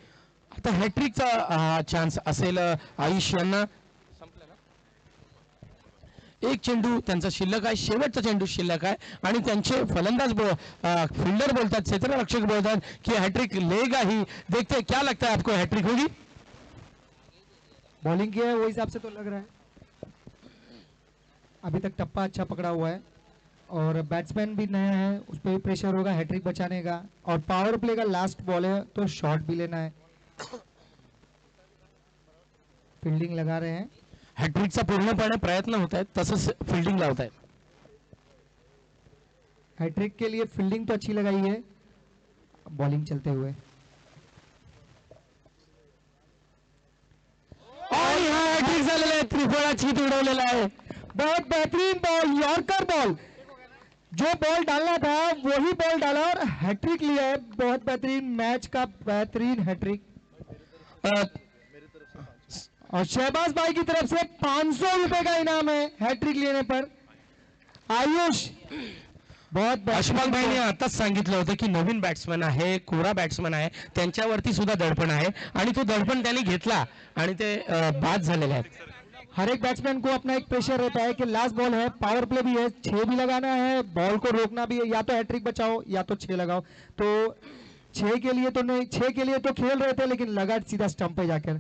आता हॅट्रिकचा चान्स असेल आयुष यांना. एक चेंडू त्यांचा शिल्लक आहे, शेवटचा चेंडू शिल्लक आहे आणि त्यांचे फलंदाज फिल्डर बोलतात, क्षेत्ररक्षक बोलतात की हॅट्रिक लेग ही. देखते क्या लगता है आपको, हैट्रिक होगी? बॉलिंग किया है वो हिसाब से तो लग रहा है. अभी तक टप्पा अच्छा पकड़ा हुआ है और बैट्समैन भी नया है, उस पर भी प्रेशर होगा हैट्रिक बचाने का. और पावर प्ले का लास्ट बॉल है तो शॉट भी लेना है. फील्डिंग लगा रहे हैं. हॅट्रिकचा पूर्णपणे प्रयत्न होत आहेत, तसंच फिल्डिंग लावत आहेत. हैट्रिक के लिए फील्डिंग तो अच्छी लगाई है, बॉलिंग चलते हुए. आणि हा हॅट्रिक झालेला आहे, त्रिफळा चीत उडवलेला आहे. बहुत बेहतरीन बॉल, यॉर्कर बॉल. जो बॉल डालना था वही बॉल डाला और हैट्रिक लिया है. बहुत बेहतरीन, मैच का बेहतरीन हैट्रिक. और शहबाज भाई की तरफ से 500 रुपए का इनाम है हैट्रिक लेने पर. आयुष बहुत अशफाक भाईने आताच सांगितलं होतं की नवीन बॅट्समन आहे, कोरा बॅट्समन आहे, त्यांच्यावरती सुद्धा दडपण आहे आणि तो दडपण त्यांनी घेतला आणि ते बाद झालेले आहेत. हर एक बैट्समैन को अपना एक प्रेशर रहता है कि लास्ट बॉल है, पावर प्ले भी है, 6 भी लगाना है, बॉल को रोकना भी है. या तो हैट्रिक बचाओ या तो 6 लगाओ. तो 6 के लिए तो नहीं, 6 के लिए तो खेल रहे थे लेकिन लगा सीधा स्टंप पे जाकर.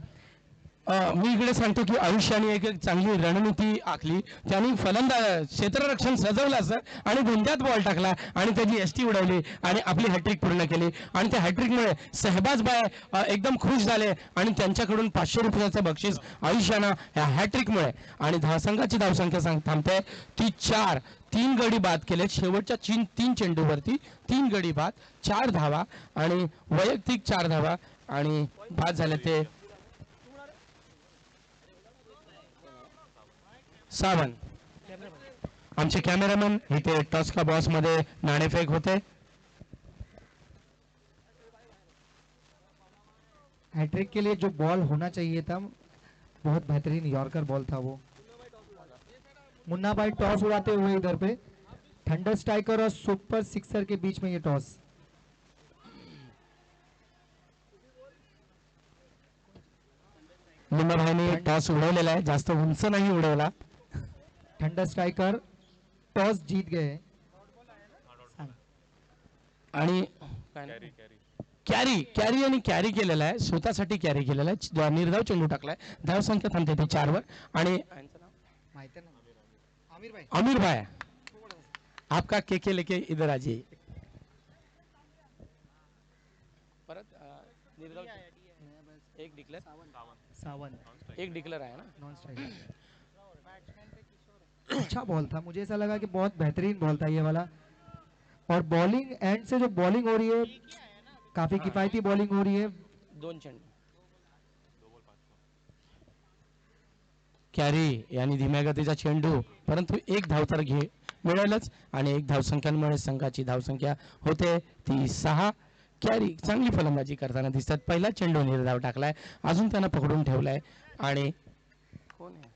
मी इकडे सांगतो की आयुष्याने एक चांगली रणनीती आखली. त्यांनी फलंदाज क्षेत्ररक्षण सजवलं असं आणि गुंड्यात बॉल टाकला आणि त्याची एसटी उडवली आणि आपली हॅट्रिक पूर्ण केली. आणि त्या हॅट्रिकमुळे शहबाज बाय एकदम खुश झाले आणि त्यांच्याकडून 500 रुपयाचं बक्षीस आयुष्यानं या हॅट्रिकमुळे. आणि धावसंघाची धावसंख्या थांबते ती 4. 3 गडी बाद केले शेवटच्या 3 चेंडूवरती. 3 गडी बाद, 4 धावा आणि वैयक्तिक 4 धावा आणि बाद झाले ते सावन. आमचे कॅमेरामॅन इथे टॉस का बॉस मध्ये नाणेफेक होते. हैट्रिक के लिए जो बॉल होना चाहिए था बहुत बेहतरीन यॉर्कर बॉल था वो. मुन्ना भाई टॉस उड़ाते हुए इधर पे. थंडर स्ट्राइकर और सुपर सिक्सर के बीच में ये टॉस. मुन्ना भाईने टॉस उडवलेला आहे, जास्त उंच नाही उडवला. थंडर स्ट्राइकर टॉस जीत गए आणि कॅरी आणि कॅरी केलेला आहे, स्वतःसाठी कॅरी केलेला आहे. निर्धाव चेंडू टाकलाय. धाव संख्या थांबते ते 4 वर. आणि आमिर भाई आपका के लेके इधर आ जाइए. परत निर्धाव एक डिक्लेअर, सावन एक डिक्लेअर आहे ना. Non striker. अच्छा बॉल था, मुझे ऐसा लगा कि बहुत बेहतरीन बॉल था ये वाला. और बॉलिंग एंड से जो बॉलिंग हो रही है काफी किफायती बॉलिंग हो रही है. 2 चेंडू कॅरी यांनी धीम्या गतीचा चेंडू, परंतु 1 धाव तर मिळेलच आणि 1 धावसंख्यांमुळे संघाची धावसंख्या होते ती 6. कॅरी चांगली फलंदाजी करताना दिसतात. पहिला चेंडू निर्धाव टाकलाय, अजून त्यांना पकडून ठेवलाय. आणि कोण आहे,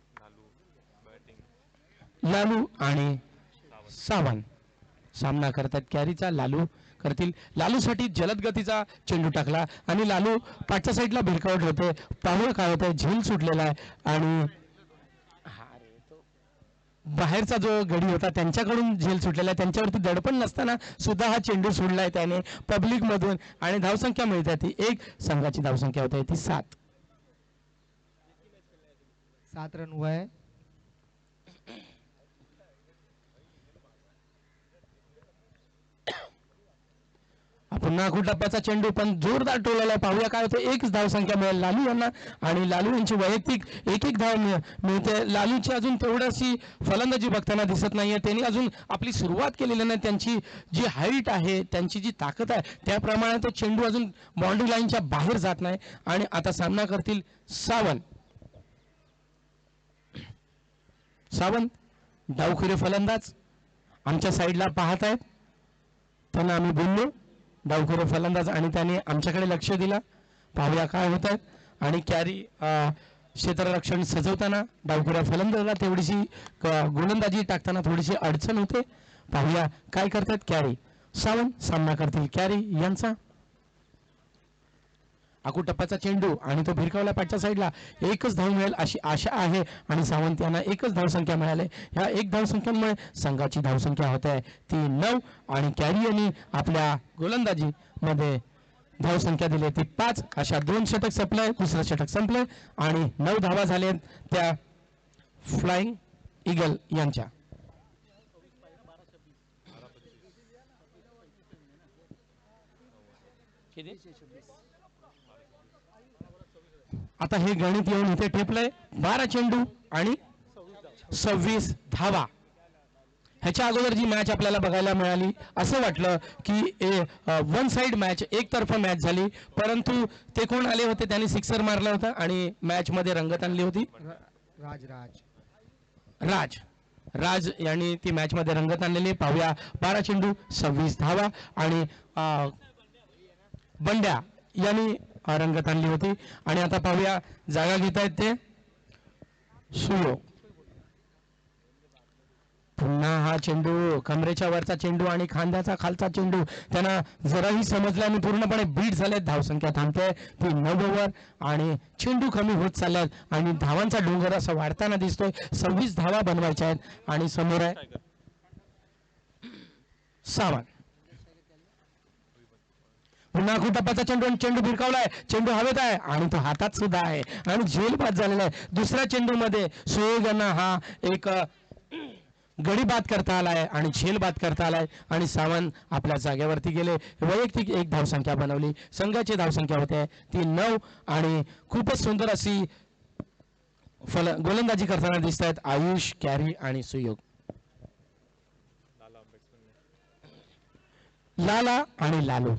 लालू आणि सावन सामना करतात. कॅरीचा लालू करतील. लालूसाठी जलद गतीचा चेंडू टाकला आणि लालू पाठच्या साईडला भिरकावत होते. पाहुणे काय होतंय, झेल सुटलेला आहे आणि बाहेरचा जो गडी होता त्यांच्याकडून झेल सुटलेला आहे, त्यांच्यावरती दडपण नसताना सुद्धा हा चेंडू सोडलाय त्याने पब्लिक मधून आणि धावसंख्या मिळते ती 1, संघाची धावसंख्या होते ती 7. 7 रन हुआ है. पुन्हा टप्प्याचा चेंडू पण जोरदार टोलाला, पाहूया काय होतं. 1 धावसंख्या मिळेल लालू यांना आणि लालू यांची वैयक्तिक 1 धाव मिळते. लालूची अजून तेवढीशी फलंदाजी बघताना दिसत नाहीये, त्यांनी अजून आपली सुरुवात केलेली नाही. त्यांची जी हाईट आहे, त्यांची जी ताकद आहे त्याप्रमाणे तो चेंडू अजून बाउंड्री लाईनच्या बाहेर जात नाही. आणि आता सामना करतील सावंत. डावखुरे फलंदाज आमच्या साईडला पाहत आहेत, त्यांना आम्ही बोललो डावखुरे फलंदाज आणि त्याने आमच्याकडे लक्ष दिला. पाहूया काय होत आहे. आणि कॅरी क्षेत्ररक्षण सजवताना डावखुऱ्या फलंदाजाला तेवढीशी गोलंदाजी टाकताना थोडीशी अडचण होते. पाहूया काय करतात कॅरी. सावंत सामना करतील कॅरी यांचा. टप्प्याचा चेंडू आणि तो भिरकावला पाठच्या साईडला. 1च धाव मिळेल अशी आशा आहे आणि सावंत यांना 1च धावसंख्या मिळाली. ह्या 1 धावसंख्येमुळे संघाची धावसंख्या होते ती 9 आणि कॅरी यांनी आपल्या गोलंदाजी मध्ये धावसंख्या दिली ती 5. अशा 2 षटक संपले, दुसरं षटक संपले आणि 9 धावा झाले त्या फ्लाइंग ईगल यांच्या. आता हे गणित येऊन इथे ठेपलंय. 12 चेंडू आणि 26 धावा. ह्याच्या अगोदर जी मॅच आपल्याला बघायला मिळाली असं वाटलं की 1 साइड मॅच, एकतर्फा मॅच झाली, परंतु ते कोण आले होते त्यांनी सिक्सर मारला होता आणि मॅच मध्ये रंगत आणली होती. राज यांनी ती मॅच मध्ये रंगत आणलेली. पाहूया 12 चेंडू 26 धावा आणि बंड्या यांनी रंगत आणली होती. आणि आता पाहूया जागा घेत आहेत ते सुयोग. पुन्हा हा चेंडू कमरेच्या वरचा चेंडू आणि खांद्याचा खालचा चेंडू त्यांना जराही समजला आणि पूर्णपणे बीट झाले. धावसंख्या थांबते ती 9 वर आणि चेंडू कमी होत चालल्यात आणि धावांचा डोंगर असा वाढताना दिसतोय. 26 धावा बनवायच्या आहेत आणि समोर आहे सावंत. पुन्हा टप्प्याचा चेंडू आणि चेंडू भिरकावलाय. चेंडू हवेत आहे आणि तो हातात सुद्धा आहे आणि झेल बाद झालेला आहे. दुसऱ्या चेंडू मध्ये सुयोग यांना हा एक गडी बाद करता आलाय आणि झेल बाद करता आलाय आणि सावंत आपल्या जागेवरती गेले. वैयक्तिक 1 धावसंख्या बनवली. संघाची धावसंख्या होते ती 9 आणि खूपच सुंदर अशी गोलंदाजी करताना दिसत आहेत आयुष, कॅरी आणि सुयोग. लाला आणि लालू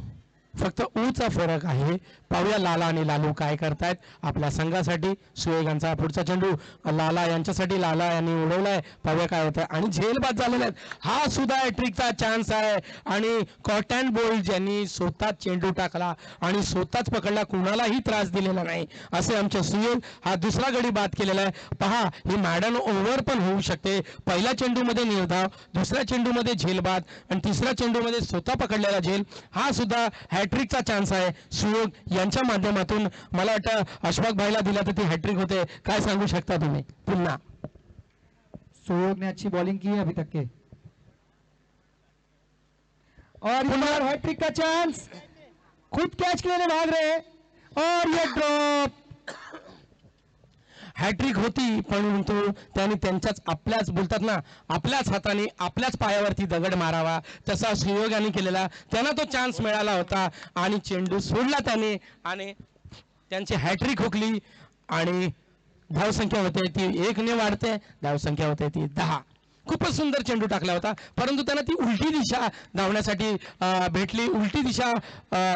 फक्त ऊचा फरक आहे. पाहूया लाला आणि लालू काय करतायत आपल्या संघासाठी. सुयोगांचा पुढचा चेंडू लाला यांच्यासाठी. लाला यांनी उडवलाय. पाहूया काय होतं आणि झेल बाद झालेला आहे. हा सुद्धा हॅट्रिकचा चान्स आहे आणि कॉटन बोल्ट ज्यांनी स्वतः चेंडू टाकला आणि स्वतःच पकडला, कुणालाही त्रास दिलेला नाही असे आमचे सुयोग. हा दुसरा गडी बाद केलेला आहे. पहा ही मॅडन ओव्हर पण होऊ शकते. पहिल्या चेंडूमध्ये निर्धाव, दुसऱ्या चेंडूमध्ये झेल बाद आणि तिसऱ्या चेंडूमध्ये स्वतः पकडलेला झेल. हा सुद्धा हॅट्रिकचा चान्स आहे सुयोग यांच्या माध्यमातून. मला वाटतं अशफाक भाईला दिला तर ती हॅट्रिक होते. काय सांगू शकता तुम्ही. पुन्हा सुयोग ने अच्छी बॉलिंग की है अभी तक के और पुनः हैट्रिक का चांस. खुद कैच के लिए भाग रहे हैं और ये ड्रॉप. हॅट्रिक होती परंतु त्यांनी त्यांच्याच आपल्याच बोलतात ना आपल्याच हाताने आपल्याच पायावरती दगड मारावा तसा सुयोगाने केलेला. त्यांना तो चान्स मिळाला होता आणि चेंडू सोडला त्याने आणि त्यांची हॅट्रिक हुकली आणि धावसंख्या होते ती 1 ने वाढते. धावसंख्या होते ती 10. खूपच सुंदर चेंडू टाकला होता परंतु त्यांना ती उलटी दिशा धावण्यासाठी भेटली. उलटी दिशा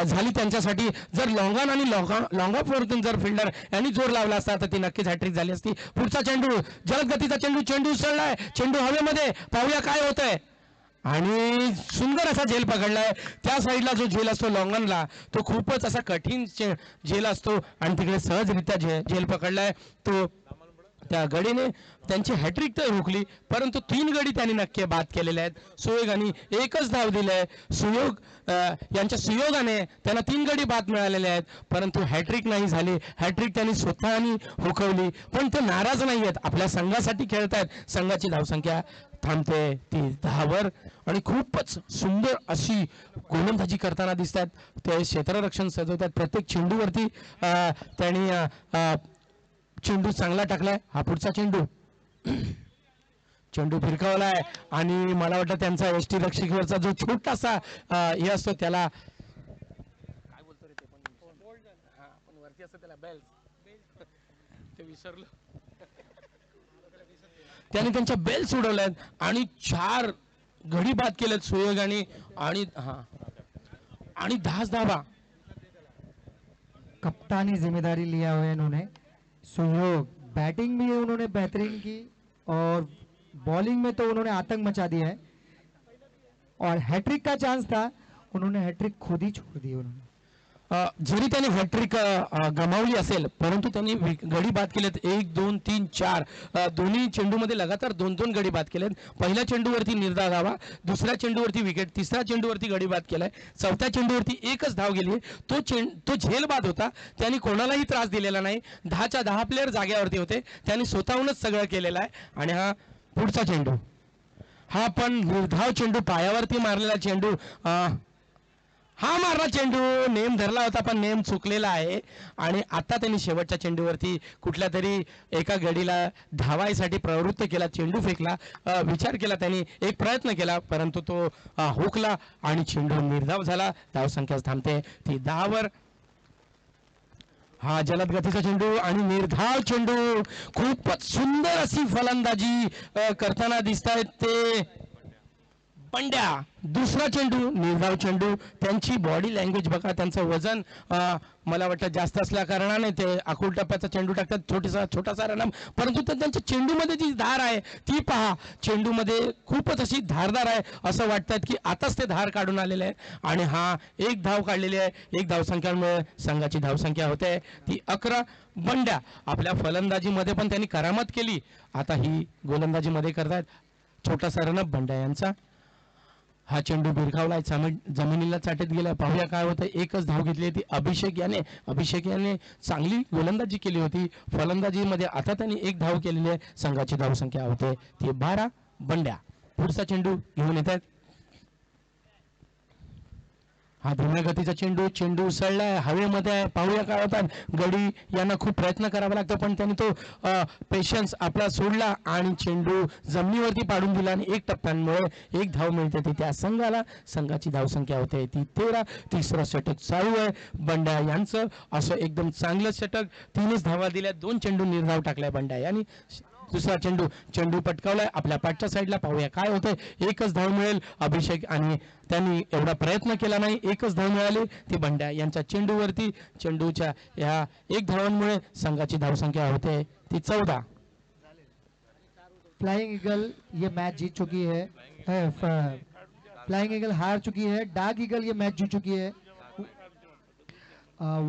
झाली त्यांच्यासाठी. जर लॉंग ऑन आणि लॉंग ऑफ वरतून जर फिल्डर यांनी जोर लावला असता तर ती नक्कीच हॅट्रिक झाली असती. पुढचा चेंडू जलद गतीचा चेंडू. चेंडू उसळलाय. चेंडू हवेमध्ये. पाहूया काय होतंय आणि सुंदर असा झेल पकडलाय. त्या साईडला जो झेल असतो लॉंग ऑनला तो खूपच असा कठीण झेल असतो आणि तिकडे सहजरित्या झेल पकडलाय तो त्या गडीने त्यांची हॅट्रिक तर रोखली, परंतु 3 गडी त्यांनी नक्की बाद केलेले आहेत. सुयोगाने एकच धाव दिले. यांच्या सुयोगाने त्यांना 3 गडी बाद मिळालेले आहेत, परंतु हॅट्रिक नाही झाली. हॅट्रिक त्यांनी स्वतःनी हुकवली, पण ते नाराज नाही आहेत. आपल्या संघासाठी खेळत आहेत. संघाची धावसंख्या थांबते ती 10 वर आणि खूपच सुंदर अशी गोलंदाजी करताना दिसतात. ते क्षेत्ररक्षण सजवतात. प्रत्येक चेंडूवरती त्यांनी चेंडू चांगला टाकलाय. हा पुढचा चेंडू फिरकावलाय आणि मला वाटतं त्यांचा एसटी रक्षकावरचा जो छोटासा हे असतो त्याला काय बोलतो रे ते पण वरती असतं त्याला बेल ते विसरलो. त्याने त्यांच्या बेल्स उडवल्यात आणि 4 गडी बाद केलेत सुयोगाने आणि 10 धावा. कप्तानी जिम्मेदारी लिया हुआ है इन्होंने. सुयोग बैटिंग भी उन्होंने बेहतरीन की और बॉलिंग में तो उन्होंने आतंक मचा दिया है. और हैट्रिक का चांस था, उन्होंने हैट्रिक खुद ही छोड़ दी. उन्होंने जरी त्यांनी हॅट्रिक गमावली असेल, परंतु त्यांनी गडी बाद केलेत. 1 2 3 4 दोन्ही चेंडूमध्ये लगातार 2-2 गडी बाद केलेत. पहिल्या चेंडूवरती निर्धाव धावा, दुसऱ्या चेंडूवरती विकेट, तिसऱ्या चेंडूवरती गडी बाद केलाय, चौथ्या चेंडूवरती एकच धाव गेली. तो झेल बाद होता. त्यांनी कोणालाही त्रास दिलेला नाही. 10च्या 10 प्लेयर जाग्यावरती होते. त्यांनी स्वतःहूनच सगळं केलेलं आहे. आणि हा पुढचा चेंडू, हा पण निर्धाव चेंडू, पायावरती मारलेला चेंडू. हा मारला चेंडू नेम धरला होता, पण नेम चुकलेला आहे. आणि आता त्यांनी शेवटच्या चेंडूवरती कुठल्या तरी एका गडीला धावायसाठी प्रवृत्त केला, चेंडू फेकला, विचार केला, त्यांनी एक प्रयत्न केला, परंतु तो हुकला आणि चेंडू निर्धाव झाला. धावसंख्या थांबते ती 10 वर. हा जलद गतीचा चेंडू आणि निर्धाव चेंडू. खूपच सुंदर अशी फलंदाजी करताना दिसत आहेत ते बंड्या. दुसरा चेंडू निर्धाव चेंडू. त्यांची बॉडी लँग्वेज बघा, त्यांचं वजन मला वाटतं जास्त असल्या कारणाने ते आखूड टप्प्याचा चेंडू टाकतात, छोटासा रनम, परंतु त्यांच्या चेंडूमध्ये जी धार आहे ती पहा. चेंडूमध्ये खूपच अशी धारदार आहे, असं वाटतात की आताच ते धार काढून आलेले आहे. आणि हा एक धाव काढलेली आहे. एक धावसंख्यामुळे संघाची धावसंख्या होते ती 11. बंड्या आपल्या फलंदाजीमध्ये पण त्यांनी करामत केली, आता ही गोलंदाजीमध्ये करतात. छोटासा रनअप बंड्या यांचा. हा चेंडू भिरकावलाय, जमिनीला चाटत गेला. पाहूया काय होतं. एकच धाव घेतली ती अभिषेक याने चांगली गोलंदाजी केली होती फलंदाजीमध्ये. आता त्यांनी एक धाव केलेली आहे. संघाची धावसंख्या होते ती 12. बंड्या पुढचा चेंडू घेऊन येत आहेत. हा धीम्या गतीचा चेंडू उसळलाय, हवेमध्ये आहे. पाहूया काय होतात. गडी यांना खूप प्रयत्न करावा लागतो, पण त्यांनी तो पेशन्स आपला सोडला आणि चेंडू जमिनीवरती पाडून दिला आणि 1 टप्प्यांमुळे 1 धाव मिळते ती त्या संघाला. संघाची धावसंख्या होते ती 13. तिसरं षटक चालू आहे बंड्या यांचं. असं एकदम चांगलं षटक, 3च धावा दिल्या, 2 चेंडू निर्धाव टाकलाय बंड्या यांनी. दुसरा चेंडू पटकावलाय आपल्या पाठच्या साईडला. पाहूया काय होतंय. 1च धाव मिळेल. अभिषेक आणि त्यांनी एवढा प्रयत्न केला नाही, 1च धाव मिळाली ती बंड्या यांच्या चेंडूवरती. चेंडूच्या ह्या 1 धावांमुळे संघाची धावसंख्या होते ती 14. फ्लाइंग ईगल ये मैच जीत चुकी है. फ्लाइंग ईगल हार चुकी है. डार्क ईगल ये मैच जीत चुकी है.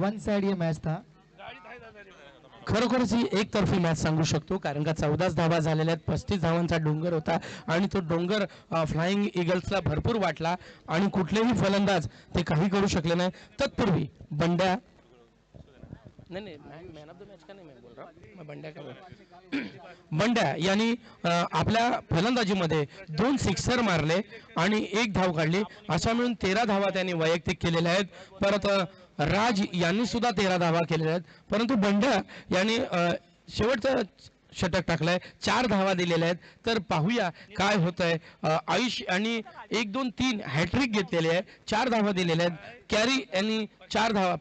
1 साइड ये मैच था. खरोखरच ही एकतर्फी मॅच सांगू शकतो, कारण का 14 धावा झालेल्या आहेत. 35 धावांचा डोंगर होता आणि तो डोंगर फ्लाइंग ईगल्सला भरपूर वाटला आणि कुठलेही फलंदाज ते काही करू शकले नाही. तत्पूर्वी बंड्या मॅन ऑफ द मॅच का नाही बोल रहा बंड्या यांनी आपल्या फलंदाजीमध्ये 2 सिक्सर मारले आणि 1 धाव काढली. अशा मिळून 13 धावा त्यांनी वैयक्तिक केलेल्या आहेत. परत राज यांनी सुद्धा 13 धावा केलेल्या आहेत. परंतु बंड्या यांनी शेवटचं षटक टाकलंय, 4 धावा दिलेल्या आहेत. तर पाहूया काय होत आहे. आयुष यांनी 1 2 3 हॅट्रिक घेतलेले आहे, 4 धावा दिलेल्या आहेत. कॅरी यांनी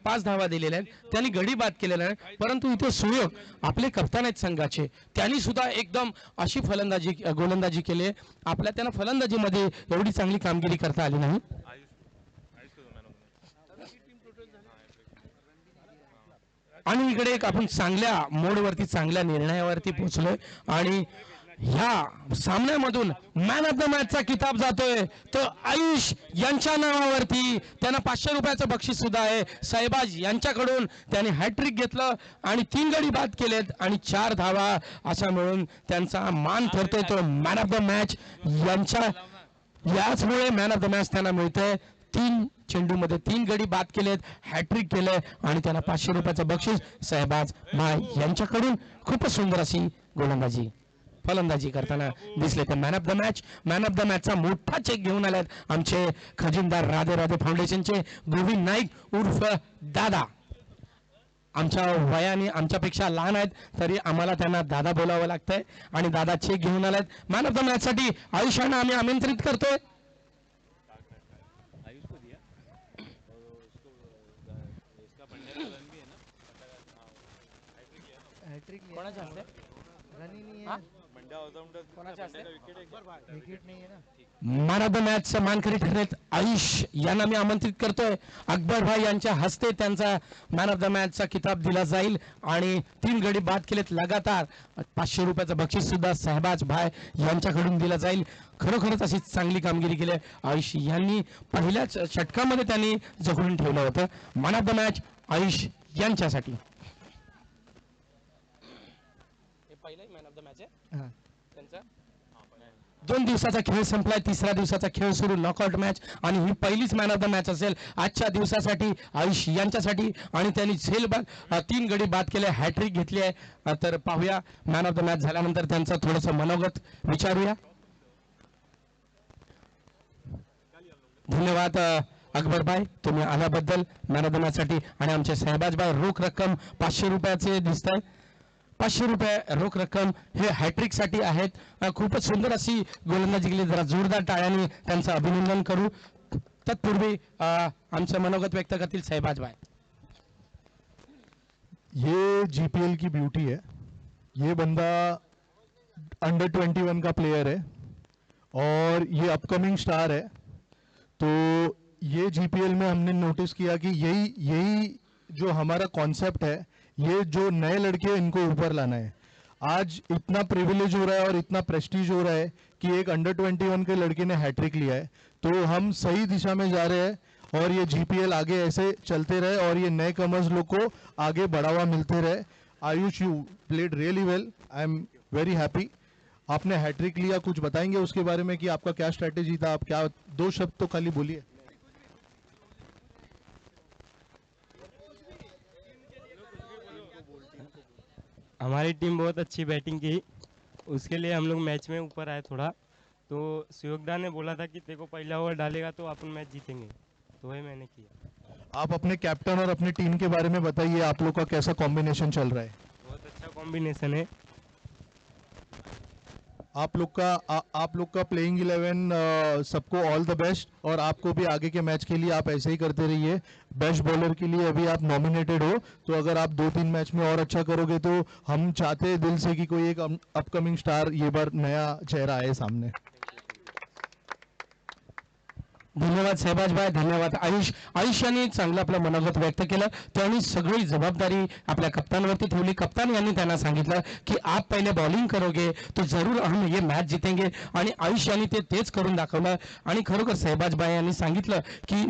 5 धावा दिलेल्या आहेत. त्यांनी गडी बाद केलेला आहे. परंतु इथे सुयोग आपले कप्तान आहेत संघाचे, त्यांनी सुद्धा एकदम अशी गोलंदाजी केली आहे. आपल्या त्यांना फलंदाजीमध्ये एवढी चांगली कामगिरी करता आली नाही. आणि इकडे एक आपण चांगल्या मोडवरती, चांगल्या निर्णयावरती पोहोचलोय आणि ह्या सामन्यामधून मॅन ऑफ द मॅचचा किताब जातोय तो आयुष यांच्या नावावरती. त्यांना 500 रुपयाचं बक्षीस सुद्धा आहे. सहबाज यांच्याकडून त्यांनी हॅट्रिक घेतलं आणि 3 गडी बाद केलेत आणि 4 धावा अशा मिळून त्यांचा मान ठरतोय तो मॅन ऑफ द मॅच यांच्या. याचमुळे मॅन ऑफ द मॅच त्यांना मिळतंय. 3 चेंडूमध्ये 3 गडी बाद केलेत, हॅट्रिक केलंय आणि त्यांना 500 रुपयाचं बक्षीस सहबाज भाई यांच्याकडून. खूपच सुंदर अशी गोलंदाजी फलंदाजी करताना दिसले ते man of the match. Man of the मॅचचा मोठा चेक घेऊन आल्यात आमचे खजिनदार राधे राधे फाउंडेशनचे गोविंद नाईक उर्फ दादा. आमच्या वयाने आमच्यापेक्षा लहान आहेत तरी आम्हाला त्यांना दादा बोलावं लागतंय आणि दादा चेक घेऊन आल्यात. मॅन ऑफ द मॅच साठी आयुष्यांना आम्ही आमंत्रित करतोय. कोणाच्या हस्ते रन ही नहीं है, विकेट नहीं है ना. मॅन ऑफ द मॅच मानकरी ठरलेत आयुष यांना मी आमंत्रित करतोय. अकबर भाई यांच्या हस्ते त्यांचा मॅन ऑफ द मॅचचा किताब दिला जाईल आणि 3 गडी बाद केलेत लगातार. 500 रुपयाचं बक्षीस सुद्धा सहबाज भाई यांच्याकडून दिलं जाईल. खरोखरच अशी चांगली कामगिरी केली आयुष यांनी. पहिल्याच षटकामध्ये त्यांनी जखडून ठेवलं होतं. Man of the match Ayush यांच्यासाठी. मॅन ऑफ द मॅच आहे त्यांचा. 2 दिवसाचा खेळ संपलाय. 3रा दिवसाचा खेळ सुरू, नॉकआउट मॅच आणि ही पहिलीच मॅन ऑफ द मॅच असेल आजच्या दिवसासाठी आयुष यांच्यासाठी. आणि त्यांनी झेलबाद 3 गडी बाद केले, हॅट्रिक घेतली आहे. तर पाहूया मॅन ऑफ द मॅच झाल्यानंतर त्यांचं थोडंसं मनोगत विचारूया. धन्यवाद अकबर भाई तुम्ही आल्याबद्दल मॅन ऑफ द मॅच साठी. आणि आमचे सहबाज भाई रोख रक्कम 500 रुपयाचे दिसत आहे. 500 रुपये रोख रक्कम हे हॅट्रिक साठी आहेत. खूपच सुंदर अशी गोलंदाजी केली. जरा जोरदार टाळ्यांनी त्यांचं अभिनंदन करू. तत्पूर्वी आमचं मनोगत व्यक्त करतील सहबाज भाई. ये जीपीएल की ब्यूटी है. ये बंदा अंडर 21 का प्लेयर है और ये अपकमिंग स्टार है. तो ये जीपीएल में हमने नोटिस किया कि यही जो हमारा कॉन्सेप्ट है, ये जो नए लड़के इनको ऊपर लाना है. आज इतना प्रिविलेज हो रहा है और इतना प्रेस्टीज हो रहा है कि एक अंडर 21 के लड़के ने हैट्रिक लिया है. तो हम सही दिशा में जा रहे हैं और ये जीपीएल आगे ऐसे चलते रहे और ये नए कमर्स लोग को आगे बढ़ावा मिलते रहे. Ayush you played really well. I am very happy. आपने हैट्रिक लिया, कुछ बताएंगे उसके बारे में कि आपका क्या स्ट्रैटेजी था? आप क्या 2 शब्द तो खाली बोलिए. हमारी टीम बहुत अच्छी बैटिंग की, उसके लिए हम लोग मैच में ऊपर आए थोड़ा. तो सुयोगदा ने बोला था कि तेरे को पहला ओवर डालेगा तो अपन मैच जीतेंगे, तो वही मैंने किया. आप अपने कैप्टन और अपनी टीम के बारे में बताइए. आप लोग का कैसा कॉम्बिनेशन चल रहा है? बहुत अच्छा कॉम्बिनेशन है. आप लोग का प्लेइंग 11 सबको ऑल द बेस्ट. और आपको भी आगे के मैच के लिए आप ऐसे ही करते रहिए. बेस्ट बॉलर के लिए अभी आप नॉमिनेटेड हो, तो अगर आप 2-3 मैच में और अच्छा करोगे तो हम चाहते हैं दिल से कि कोई एक अपकमिंग स्टार ये बार नया चेहरा आए सामने. धन्यवाद सहबाज भाई. धन्यवाद आयुष. आयुष यांनी चांगलं आपलं मनोगत व्यक्त केलं. त्यांनी सगळी जबाबदारी आपल्या कप्तानवरती ठेवली. कप्तान यांनी त्यांना सांगितलं की आप पहिले बॉलिंग करोगे तो जरूर हम ये मॅच जितेंगे. आणि आयुष यांनी तेच करून दाखवलं. आणि खरोखर सहबाज भाई यांनी सांगितलं की